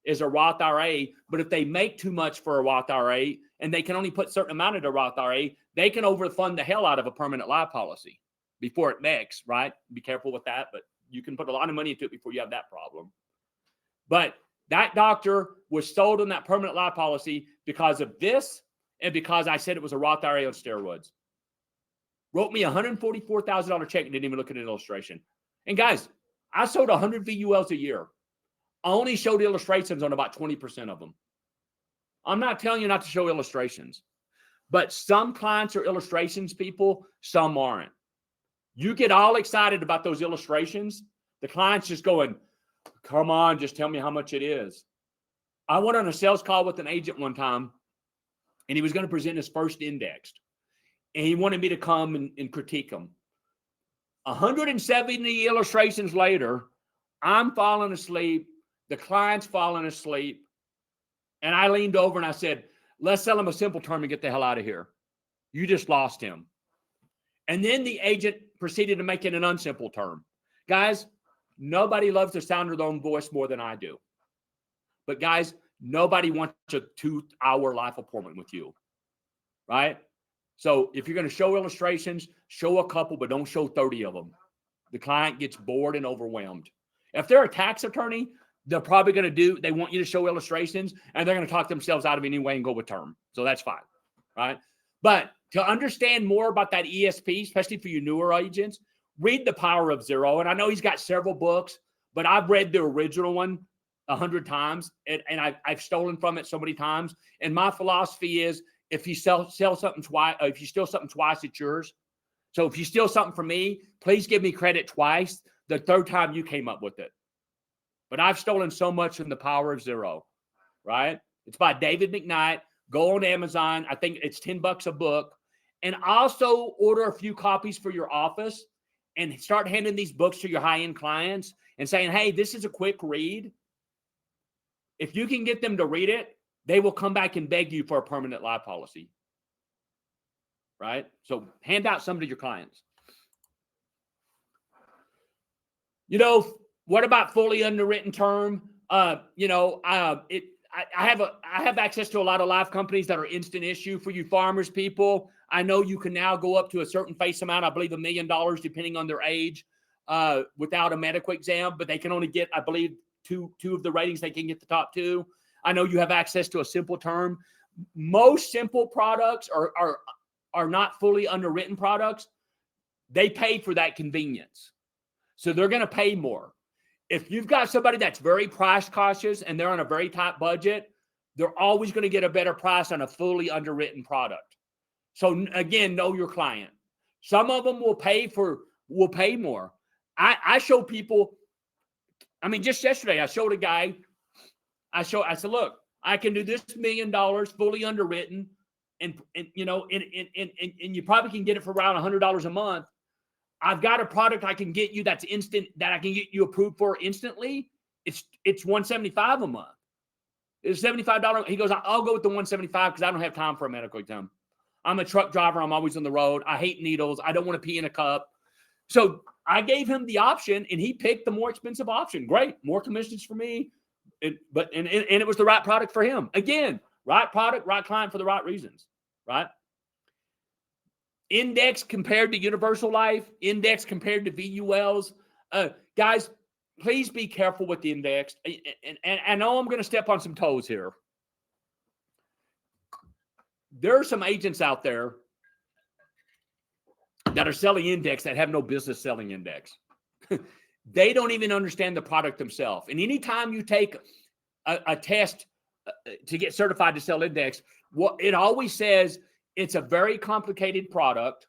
as a Roth IRA, but if they make too much for a Roth IRA and they can only put a certain amount into a Roth IRA, they can overfund the hell out of a permanent life policy before it makes, right? Be careful with that, but you can put a lot of money into it before you have that problem. But that doctor was sold on that permanent life policy because of this and because I said it was a Roth IRA on steroids. Wrote me a $144,000 check and didn't even look at an illustration. And guys, I sold 100 VULs a year. I only showed illustrations on about 20% of them. I'm not telling you not to show illustrations, but some clients are illustrations people, some aren't. You get all excited about those illustrations. The client's just going, come on, just tell me how much it is. I went on a sales call with an agent one time, and he was going to present his first indexed. And he wanted me to come and critique them. 170 illustrations later, I'm falling asleep. The client's falling asleep. And I leaned over and I said, let's sell him a simple term and get the hell out of here. You just lost him. And then the agent proceeded to make it an unsimple term. Guys, nobody loves the sound of their own voice more than I do. But guys, nobody wants a 2-hour life appointment with you, right? So if you're going to show illustrations, show a couple, but don't show 30 of them. The client gets bored and overwhelmed. If they're a tax attorney, they're probably going to they want you to show illustrations, and they're going to talk themselves out of it anyway and go with term. So that's fine, right? But to understand more about that ESP, especially for you newer agents, read The Power of Zero. And I know he's got several books, but I've read the original one 100 times, and I've stolen from it so many times. And my philosophy is, if you sell something twice, if you steal something twice, it's yours. So if you steal something from me, please give me credit twice. The third time you came up with it. But I've stolen so much from The Power of Zero, right? It's by David McKnight. Go on Amazon. I think it's $10 a book. And also order a few copies for your office and start handing these books to your high-end clients and saying, hey, this is a quick read. If you can get them to read it, they will come back and beg you for a permanent life policy. Right? So hand out some to your clients. You know, what about fully underwritten term? I have access to a lot of life companies that are instant issue for you farmers people. I know you can now go up to a certain face amount, I believe $1 million, depending on their age, without a medical exam, but they can only get, I believe, two of the ratings. They can get the top two. I know you have access to a simple term. Most simple products are not fully underwritten products. They pay for that convenience. So they're going to pay more. If you've got somebody that's very price cautious and they're on a very tight budget, they're always going to get a better price on a fully underwritten product. So again, know your client. Some of them will pay more. I show people, I mean, just yesterday, I showed a guy, I said, look, I can do this $1 million fully underwritten, and you probably can get it for around $100 a month. I've got a product I can get you that's instant, that I can get you approved for instantly. It's $175 a month. It's $75. He goes, I'll go with the $175 because I don't have time for a medical exam. I'm a truck driver. I'm always on the road. I hate needles. I don't want to pee in a cup. So I gave him the option, and he picked the more expensive option. Great, more commissions for me, and it was the right product for him. Again, right product, right client for the right reasons, right? Index compared to universal life, index compared to VULs. Guys, please be careful with the index. And I know I'm going to step on some toes here. There are some agents out there that are selling index that have no business selling index. They don't even understand the product themselves. And anytime you take a test to get certified to sell index, what it always says, it's a very complicated product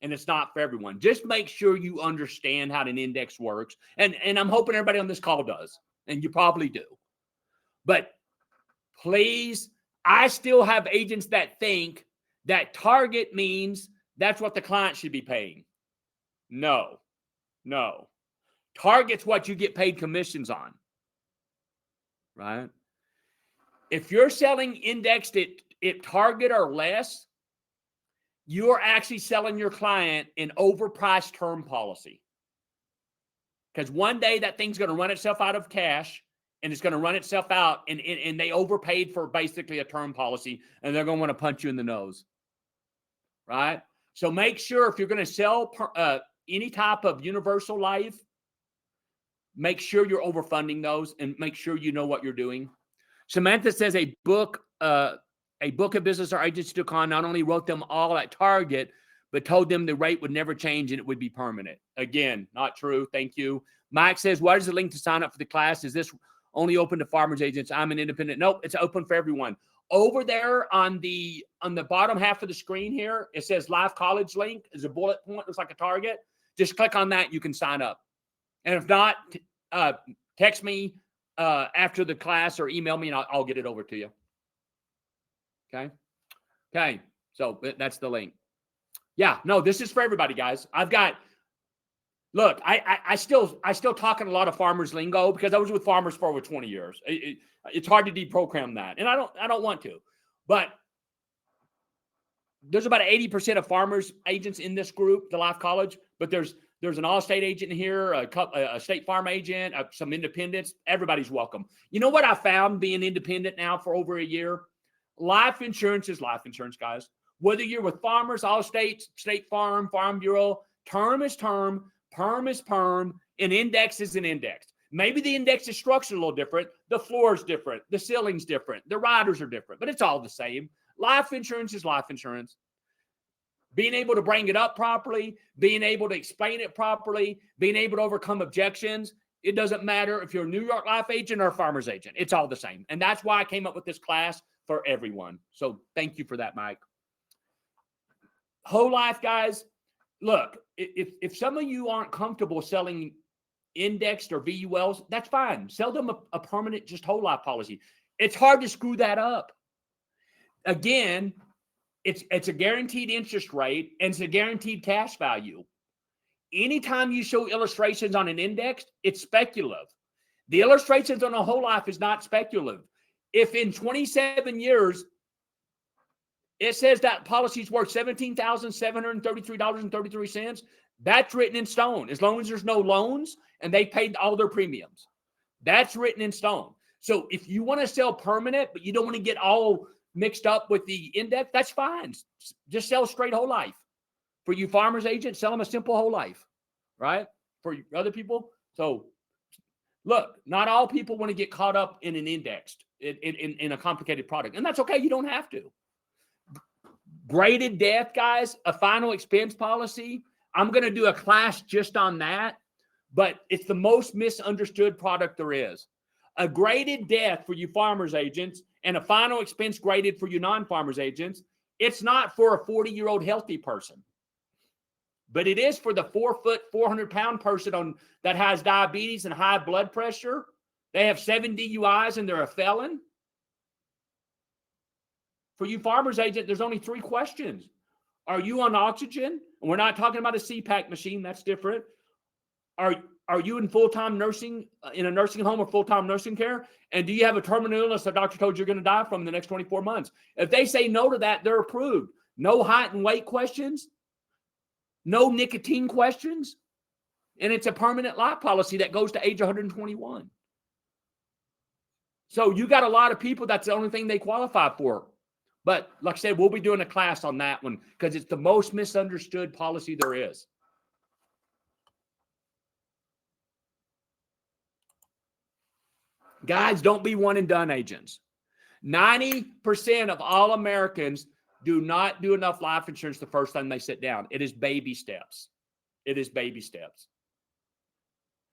and it's not for everyone. Just make sure you understand how an index works. And I'm hoping everybody on this call does, and you probably do. But please, I still have agents that think that target means that's what the client should be paying. No. Target's what you get paid commissions on, right? If you're selling indexed at target or less, you're actually selling your client an overpriced term policy. Because one day that thing's going to run itself out of cash, and it's going to run itself out, and they overpaid for basically a term policy, and they're going to want to punch you in the nose, right? So make sure if you're going to sell any type of universal life, make sure you're overfunding those and make sure you know what you're doing. Samantha says a book of business or agents took on not only wrote them all at target, but told them the rate would never change and it would be permanent. Again, not true. Thank you. Mike says, what is the link to sign up for the class? Is this only open to farmers agents? I'm an independent. Nope, it's open for everyone. Over there on the bottom half of the screen here, it says Life College link. There's a bullet point, looks like a target. Just click on that. You can sign up. And if not, text me after the class or email me and I'll get it over to you. Okay. So that's the link. Yeah, no, this is for everybody, guys. Look, I still talk in a lot of farmers lingo because I was with farmers for over 20 years. It's hard to deprogram that. And I don't want to, but there's about 80% of farmers agents in this group, the Life College, but there's an Allstate agent here, a State Farm agent, some independents. Everybody's welcome. You know what I found being independent now for over a year? Life insurance is life insurance, guys. Whether you're with farmers, Allstate, State Farm, Farm Bureau, term is term, perm is perm, and index is an index. Maybe the index is structured a little different. The floor is different. The ceiling's different. The riders are different, but it's all the same. Life insurance is life insurance. Being able to bring it up properly, being able to explain it properly, being able to overcome objections. It doesn't matter if you're a New York Life agent or a farmer's agent. It's all the same. And that's why I came up with this class for everyone. So thank you for that, Mike. Whole life, guys. Look, if some of you aren't comfortable selling indexed or VULs, that's fine. Sell them a permanent, just whole life policy. It's hard to screw that up. Again, it's a guaranteed interest rate and it's a guaranteed cash value. Anytime you show illustrations on an index, it's speculative. The illustrations on a whole life is not speculative. If in 27 years, it says that policy is worth $17,733.33, that's written in stone. As long as there's no loans and they paid all their premiums, that's written in stone. So if you want to sell permanent, but you don't want to get all mixed up with the index, that's fine. Just sell straight whole life. For you farmers agents, sell them a simple whole life, right? For other people. So look, not all people want to get caught up in an indexed, in a complicated product. And that's okay. You don't have to. Graded death, guys, a final expense policy. I'm going to do a class just on that, but it's the most misunderstood product there is. A graded death for you farmers agents and a final expense graded for you non-farmers agents, it's not for a 40-year-old healthy person, but it is for the 4-foot, 400-pound person that has diabetes and high blood pressure. They have 7 DUIs and they're a felon. For you farmers agent, there's only 3 questions. Are you on oxygen? And we're not talking about a CPAP machine. That's different. Are you in full-time nursing, in a nursing home or full-time nursing care? And do you have a terminal illness the doctor told you you're going to die from in the next 24 months? If they say no to that, they're approved. No height and weight questions. No nicotine questions. And it's a permanent life policy that goes to age 121. So you got a lot of people, that's the only thing they qualify for. But like I said, we'll be doing a class on that one because it's the most misunderstood policy there is. Guys, don't be one and done agents. 90% of all Americans do not do enough life insurance the first time they sit down. It is baby steps. It is baby steps.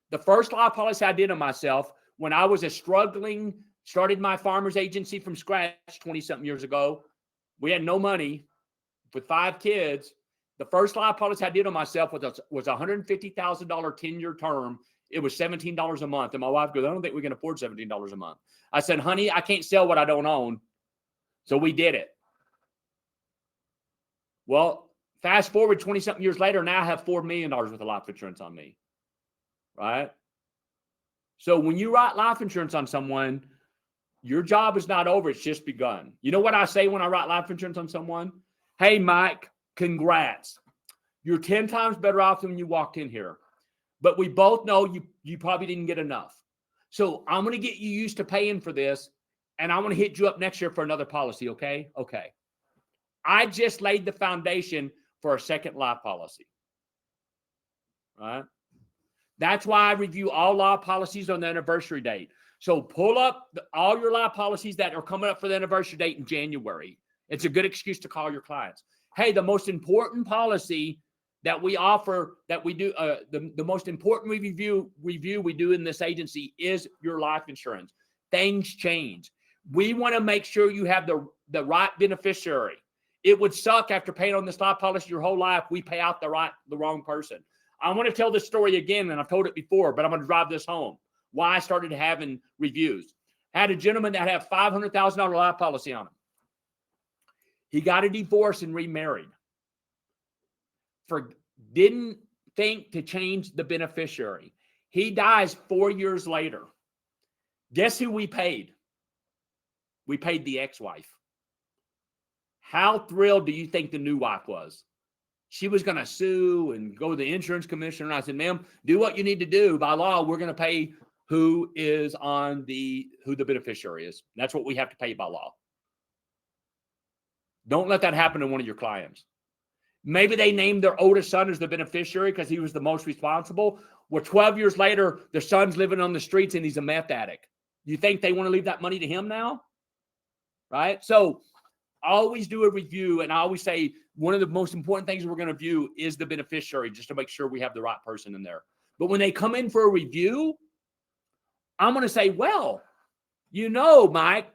The first life policy I did on myself when I was started my farmer's agency from scratch 20-something years ago. We had no money with 5 kids. The first life policy I did on myself was a $150,000 10-year term. It was $17 a month. And my wife goes, I don't think we can afford $17 a month. I said, honey, I can't sell what I don't own. So we did it. Well, fast forward 20-something years later, now I have $4 million worth of life insurance on me. Right? So when you write life insurance on someone, your job is not over. It's just begun. You know what I say when I write life insurance on someone? Hey, Mike, congrats. You're 10 times better off than when you walked in here. But we both know you probably didn't get enough. So I'm going to get you used to paying for this, and I'm going to hit you up next year for another policy, okay? Okay. I just laid the foundation for a second life policy. All right? That's why I review all life policies on the anniversary date. So pull up all your life policies that are coming up for the anniversary date in January. It's a good excuse to call your clients. Hey, the most important policy that we offer, that we do, the most important review we do in this agency is your life insurance. Things change. We want to make sure you have the right beneficiary. It would suck after paying on this life policy your whole life, we pay out the wrong person. I want to tell this story again, and I've told it before, but I'm going to drive this home. Why I started having reviews. I had a gentleman that had a $500,000 life policy on him. He got a divorce and remarried. Didn't think to change the beneficiary. He dies 4 years later. Guess who we paid? We paid the ex-wife. How thrilled do you think the new wife was? She was going to sue and go to the insurance commissioner. And I said, ma'am, do what you need to do. By law, we're going to pay who the beneficiary is. That's what we have to pay by law. Don't let that happen to one of your clients. Maybe they named their oldest son as the beneficiary because he was the most responsible. Well, 12 years later, the son's living on the streets and he's a meth addict. You think they want to leave that money to him now? Right? So always do a review. And I always say one of the most important things we're going to view is the beneficiary, just to make sure we have the right person in there. But when they come in for a review, I'm going to say, well, you know, Mike,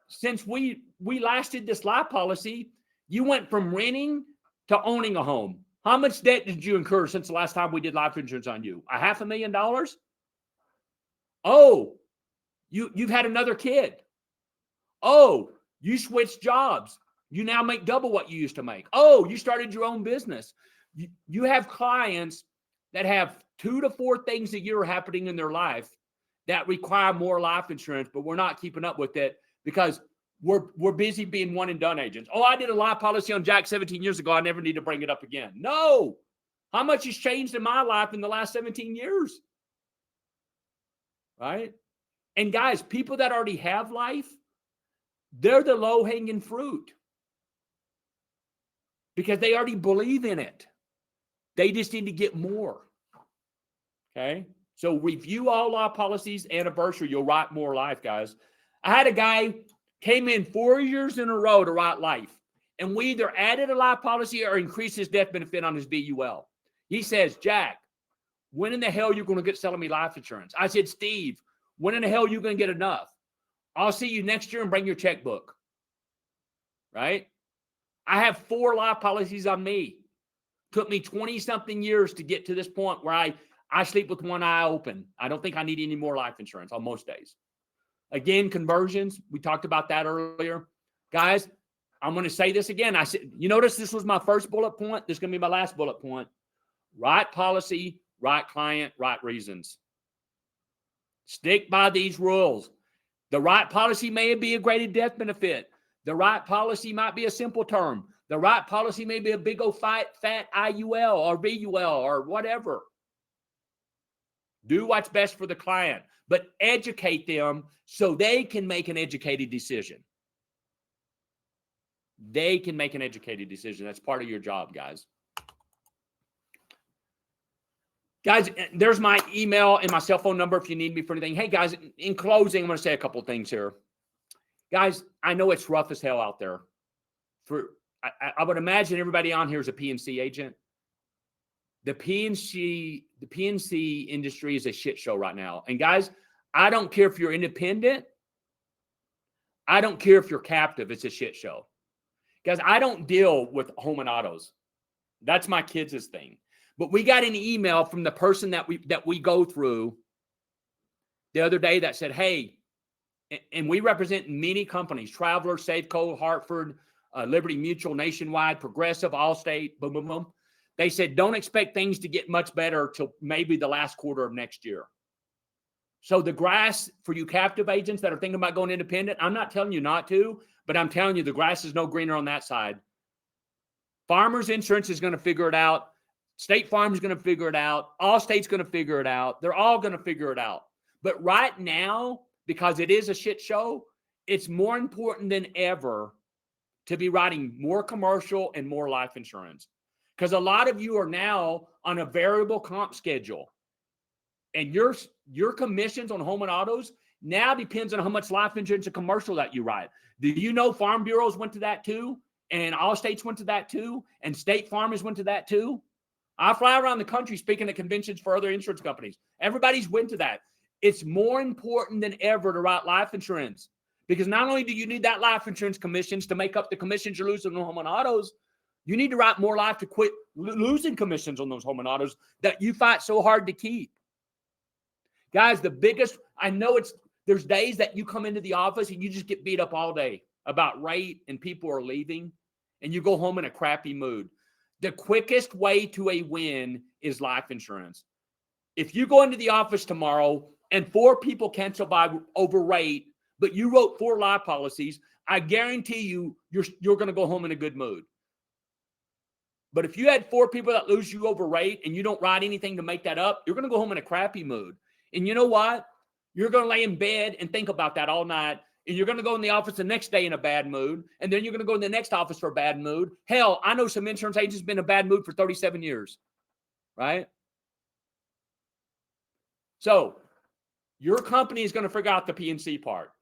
since we last did this life policy, you went from renting to owning a home. How much debt did you incur since the last time we did life insurance on you? $500,000? Oh, you've had another kid. Oh, you switched jobs. You now make double what you used to make. Oh, you started your own business. You have clients that have 2 to 4 things a year happening in their life that require more life insurance, but we're not keeping up with it because we're busy being one and done agents. Oh, I did a life policy on Jack 17 years ago. I never need to bring it up again. No. How much has changed in my life in the last 17 years? Right? And guys, people that already have life, they're the low-hanging fruit because they already believe in it. They just need to get more. Okay? So review all life policies, anniversary. You'll write more life, guys. I had a guy came in 4 years in a row to write life, and we either added a life policy or increased his death benefit on his VUL. He says, Jack, when in the hell are you going to get selling me life insurance? I said, Steve, when in the hell are you going to get enough? I'll see you next year and bring your checkbook. Right? I have 4 life policies on me. Took me 20-something years to get to this point where I sleep with one eye open. I don't think I need any more life insurance on most days. Again, conversions, we talked about that earlier. Guys, I'm going to say this again. I said, you notice this was my first bullet point. This is going to be my last bullet point. Right policy, right client, right reasons. Stick by these rules. The right policy may be a graded death benefit. The right policy might be a simple term. The right policy may be a big old fat IUL or VUL or whatever. Do what's best for the client, but educate them so they can make an educated decision. They can make an educated decision. That's part of your job, guys. Guys, there's my email and my cell phone number if you need me for anything. Hey, guys, in closing, I'm going to say a couple of things here. Guys, I know it's rough as hell out there. I would imagine everybody on here is a PNC agent. The PNC industry is a shit show right now. And guys, I don't care if you're independent. I don't care if you're captive. It's a shit show. Guys, I don't deal with home and autos. That's my kids' thing. But we got an email from the person that we go through the other day that said, hey, and we represent many companies, Traveler, Safeco, Hartford, Liberty Mutual, Nationwide, Progressive, Allstate, boom, boom, boom. They said, don't expect things to get much better till maybe the last quarter of next year. So the grass for you captive agents that are thinking about going independent, I'm not telling you not to, but I'm telling you the grass is no greener on that side. Farmers Insurance is going to figure it out. State Farm is going to figure it out. Allstate's going to figure it out. They're all going to figure it out. But right now, because it is a shit show, it's more important than ever to be writing more commercial and more life insurance. Because a lot of you are now on a variable comp schedule. And your commissions on home and autos now depends on how much life insurance and commercial that you write. Do you know Farm Bureaus went to that too? And Allstates went to that too? And State Farmers went to that too? I fly around the country speaking at conventions for other insurance companies. Everybody's went to that. It's more important than ever to write life insurance because not only do you need that life insurance commissions to make up the commissions you're losing on home and autos, you need to write more life to quit losing commissions on those home and autos that you fight so hard to keep. Guys, I know there's days that you come into the office and you just get beat up all day about rate and people are leaving and you go home in a crappy mood. The quickest way to a win is life insurance. If you go into the office tomorrow and 4 people cancel over rate, but you wrote 4 life policies, I guarantee you're going to go home in a good mood. But if you had 4 people that lose you over rate and you don't write anything to make that up, you're going to go home in a crappy mood. And you know what? You're going to lay in bed and think about that all night. And you're going to go in the office the next day in a bad mood. And then you're going to go in the next office for a bad mood. Hell, I know some insurance agents been in a bad mood for 37 years. Right? So your company is going to figure out the PNC part.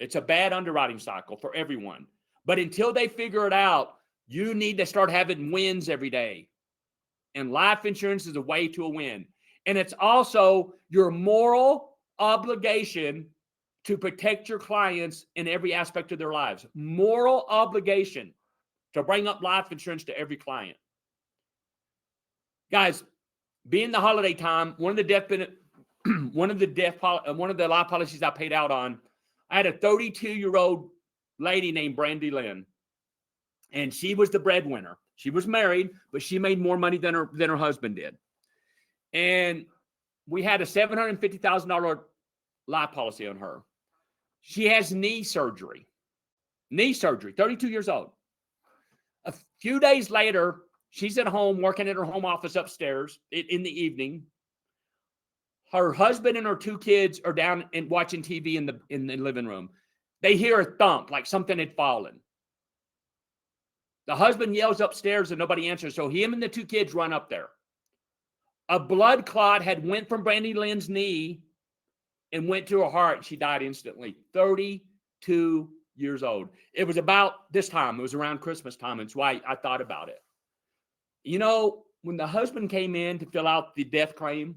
It's a bad underwriting cycle for everyone. But until they figure it out, you need to start having wins every day. And life insurance is a way to a win. And it's also your moral obligation to protect your clients in every aspect of their lives. Moral obligation to bring up life insurance to every client. Guys, being the holiday time, one of the life policies I paid out on, I had a 32-year-old lady named Brandy Lynn, and she was the breadwinner. She was married, but she made more money than her husband did. And we had a $750,000 life policy on her. She has knee surgery, 32 years old. A few days later, she's at home working at her home office upstairs in the evening. Her husband and her 2 kids are down and watching TV in the living room. They hear a thump, like something had fallen. The husband yells upstairs and nobody answers. So him and the 2 kids run up there. A blood clot had went from Brandy Lynn's knee and went to her heart. She died instantly. 32 years old. It was about this time. It was around Christmas time. It's why I thought about it. You know, when the husband came in to fill out the death claim,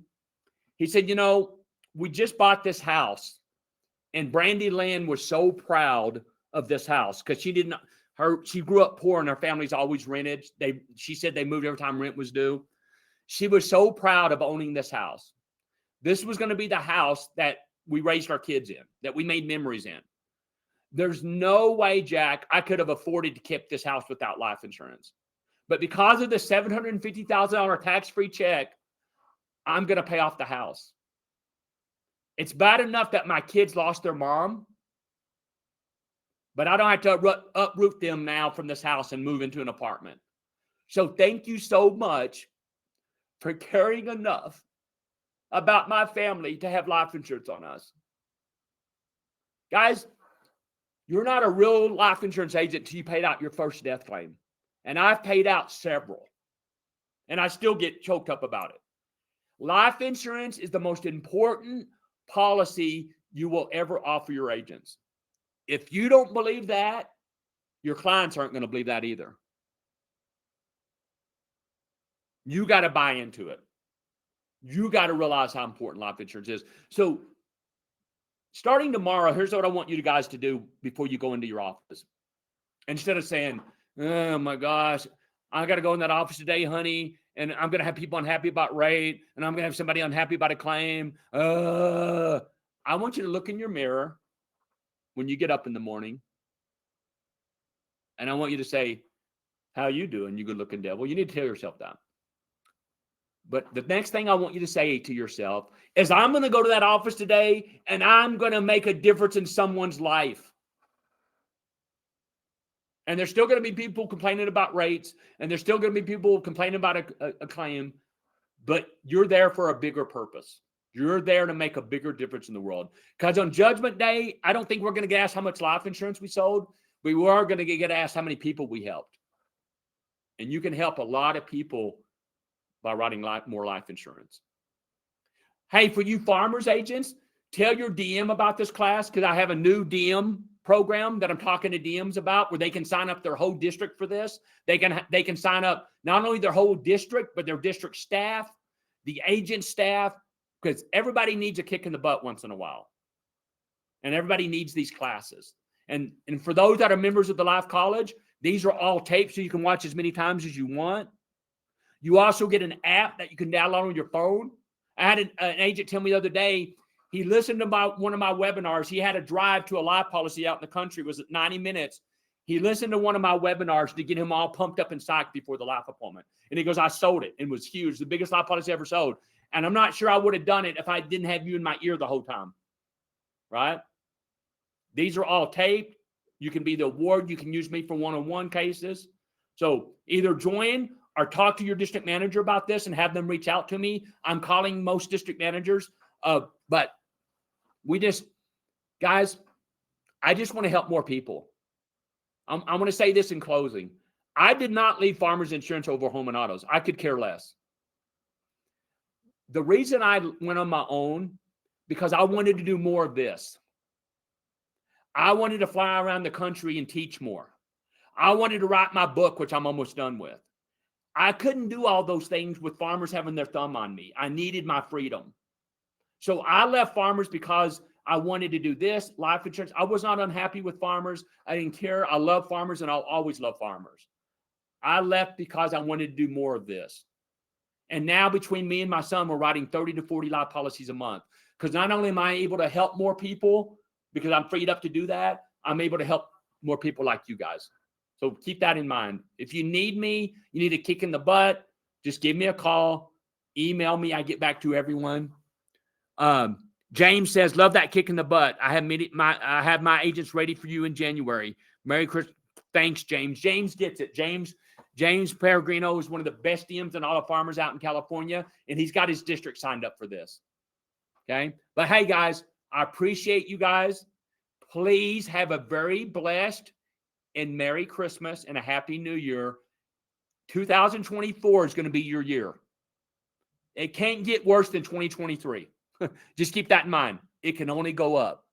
he said, you know, we just bought this house. And Brandy Lynn was so proud of this house because she grew up poor and her family's always rented. She said they moved every time rent was due. She was so proud of owning this house. This was going to be the house that we raised our kids in, that we made memories in. There's no way, Jack, I could have afforded to keep this house without life insurance. But because of the $750,000 tax-free check, I'm going to pay off the house. It's bad enough that my kids lost their mom, but I don't have to uproot them now from this house and move into an apartment. So thank you so much for caring enough about my family to have life insurance on us. Guys, you're not a real life insurance agent until you paid out your first death claim. And I've paid out several. And I still get choked up about it. Life insurance is the most important policy you will ever offer your agents. If you don't believe that, your clients aren't going to believe that either. You got to buy into it. You got to realize how important life insurance is. So starting tomorrow, here's what I want you guys to do before you go into your office. Instead of saying, oh my gosh, I got to go in that office today, honey, and I'm going to have people unhappy about rate, and I'm going to have somebody unhappy about a claim. I want you to look in your mirror when you get up in the morning, and I want you to say, how you doing, you good looking devil? You need to tell yourself that. But the next thing I want you to say to yourself is, I'm going to go to that office today, and I'm going to make a difference in someone's life. And there's still going to be people complaining about rates, and there's still going to be people complaining about a claim, but you're there for a bigger purpose. You're there to make a bigger difference in the world. Because on Judgment Day, I don't think we're going to get asked how much life insurance we sold. We are going to get asked how many people we helped. And you can help a lot of people by writing more life insurance. Hey, for you farmers agents, tell your DM about this class, because I have a new DM program that I'm talking to DMs about, where they can sign up their whole district for this. They can sign up not only their whole district, but their district staff, the agent staff, because everybody needs a kick in the butt once in a while. And everybody needs these classes. And for those that are members of the Life College, these are all taped so you can watch as many times as you want. You also get an app that you can download on your phone. I had an agent tell me the other day, he listened to one of my webinars. He had a drive to a life policy out in the country. It was 90 minutes. He listened to one of my webinars to get him all pumped up and psyched before the life appointment. And he goes, I sold it. And it was huge. The biggest life policy ever sold. And I'm not sure I would have done it if I didn't have you in my ear the whole time. Right? These are all taped. You can be the award. You can use me for one-on-one cases. So either join or talk to your district manager about this and have them reach out to me. I'm calling most district managers. But guys, I just want to help more people. I'm going to say this in closing. I did not leave Farmers Insurance over home and autos. I could care less. The reason I went on my own, because I wanted to do more of this. I wanted to fly around the country and teach more. I wanted to write my book, which I'm almost done with. I couldn't do all those things with farmers having their thumb on me. I needed my freedom. So I left Farmers because I wanted to do this, life insurance. I was not unhappy with Farmers. I didn't care. I love Farmers, and I'll always love Farmers. I left because I wanted to do more of this. And now between me and my son, we're writing 30 to 40 life policies a month. Because not only am I able to help more people, because I'm freed up to do that, I'm able to help more people like you guys. So keep that in mind. If you need me, you need a kick in the butt, just give me a call, email me. I get back to everyone. James says, love that kick in the butt. I have my agents ready for you in January. Merry Christmas. Thanks, James. James gets it. James Peregrino is one of the best DMs and auto farmers out in California, and he's got his district signed up for this. Okay. But hey, guys, I appreciate you guys. Please have a very blessed and Merry Christmas and a Happy New Year. 2024 is going to be your year. It can't get worse than 2023. Just keep that in mind. It can only go up.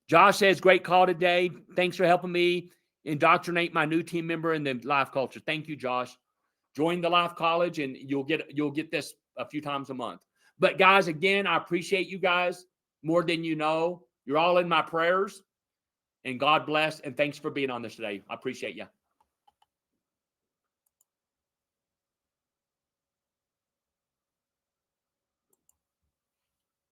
Josh says, great call today. Thanks for helping me indoctrinate my new team member in the life culture. Thank you, Josh. Join the Life College and you'll get this a few times a month. But guys, again, I appreciate you guys more than you know. You're all in my prayers. And God bless. And thanks for being on this today. I appreciate you.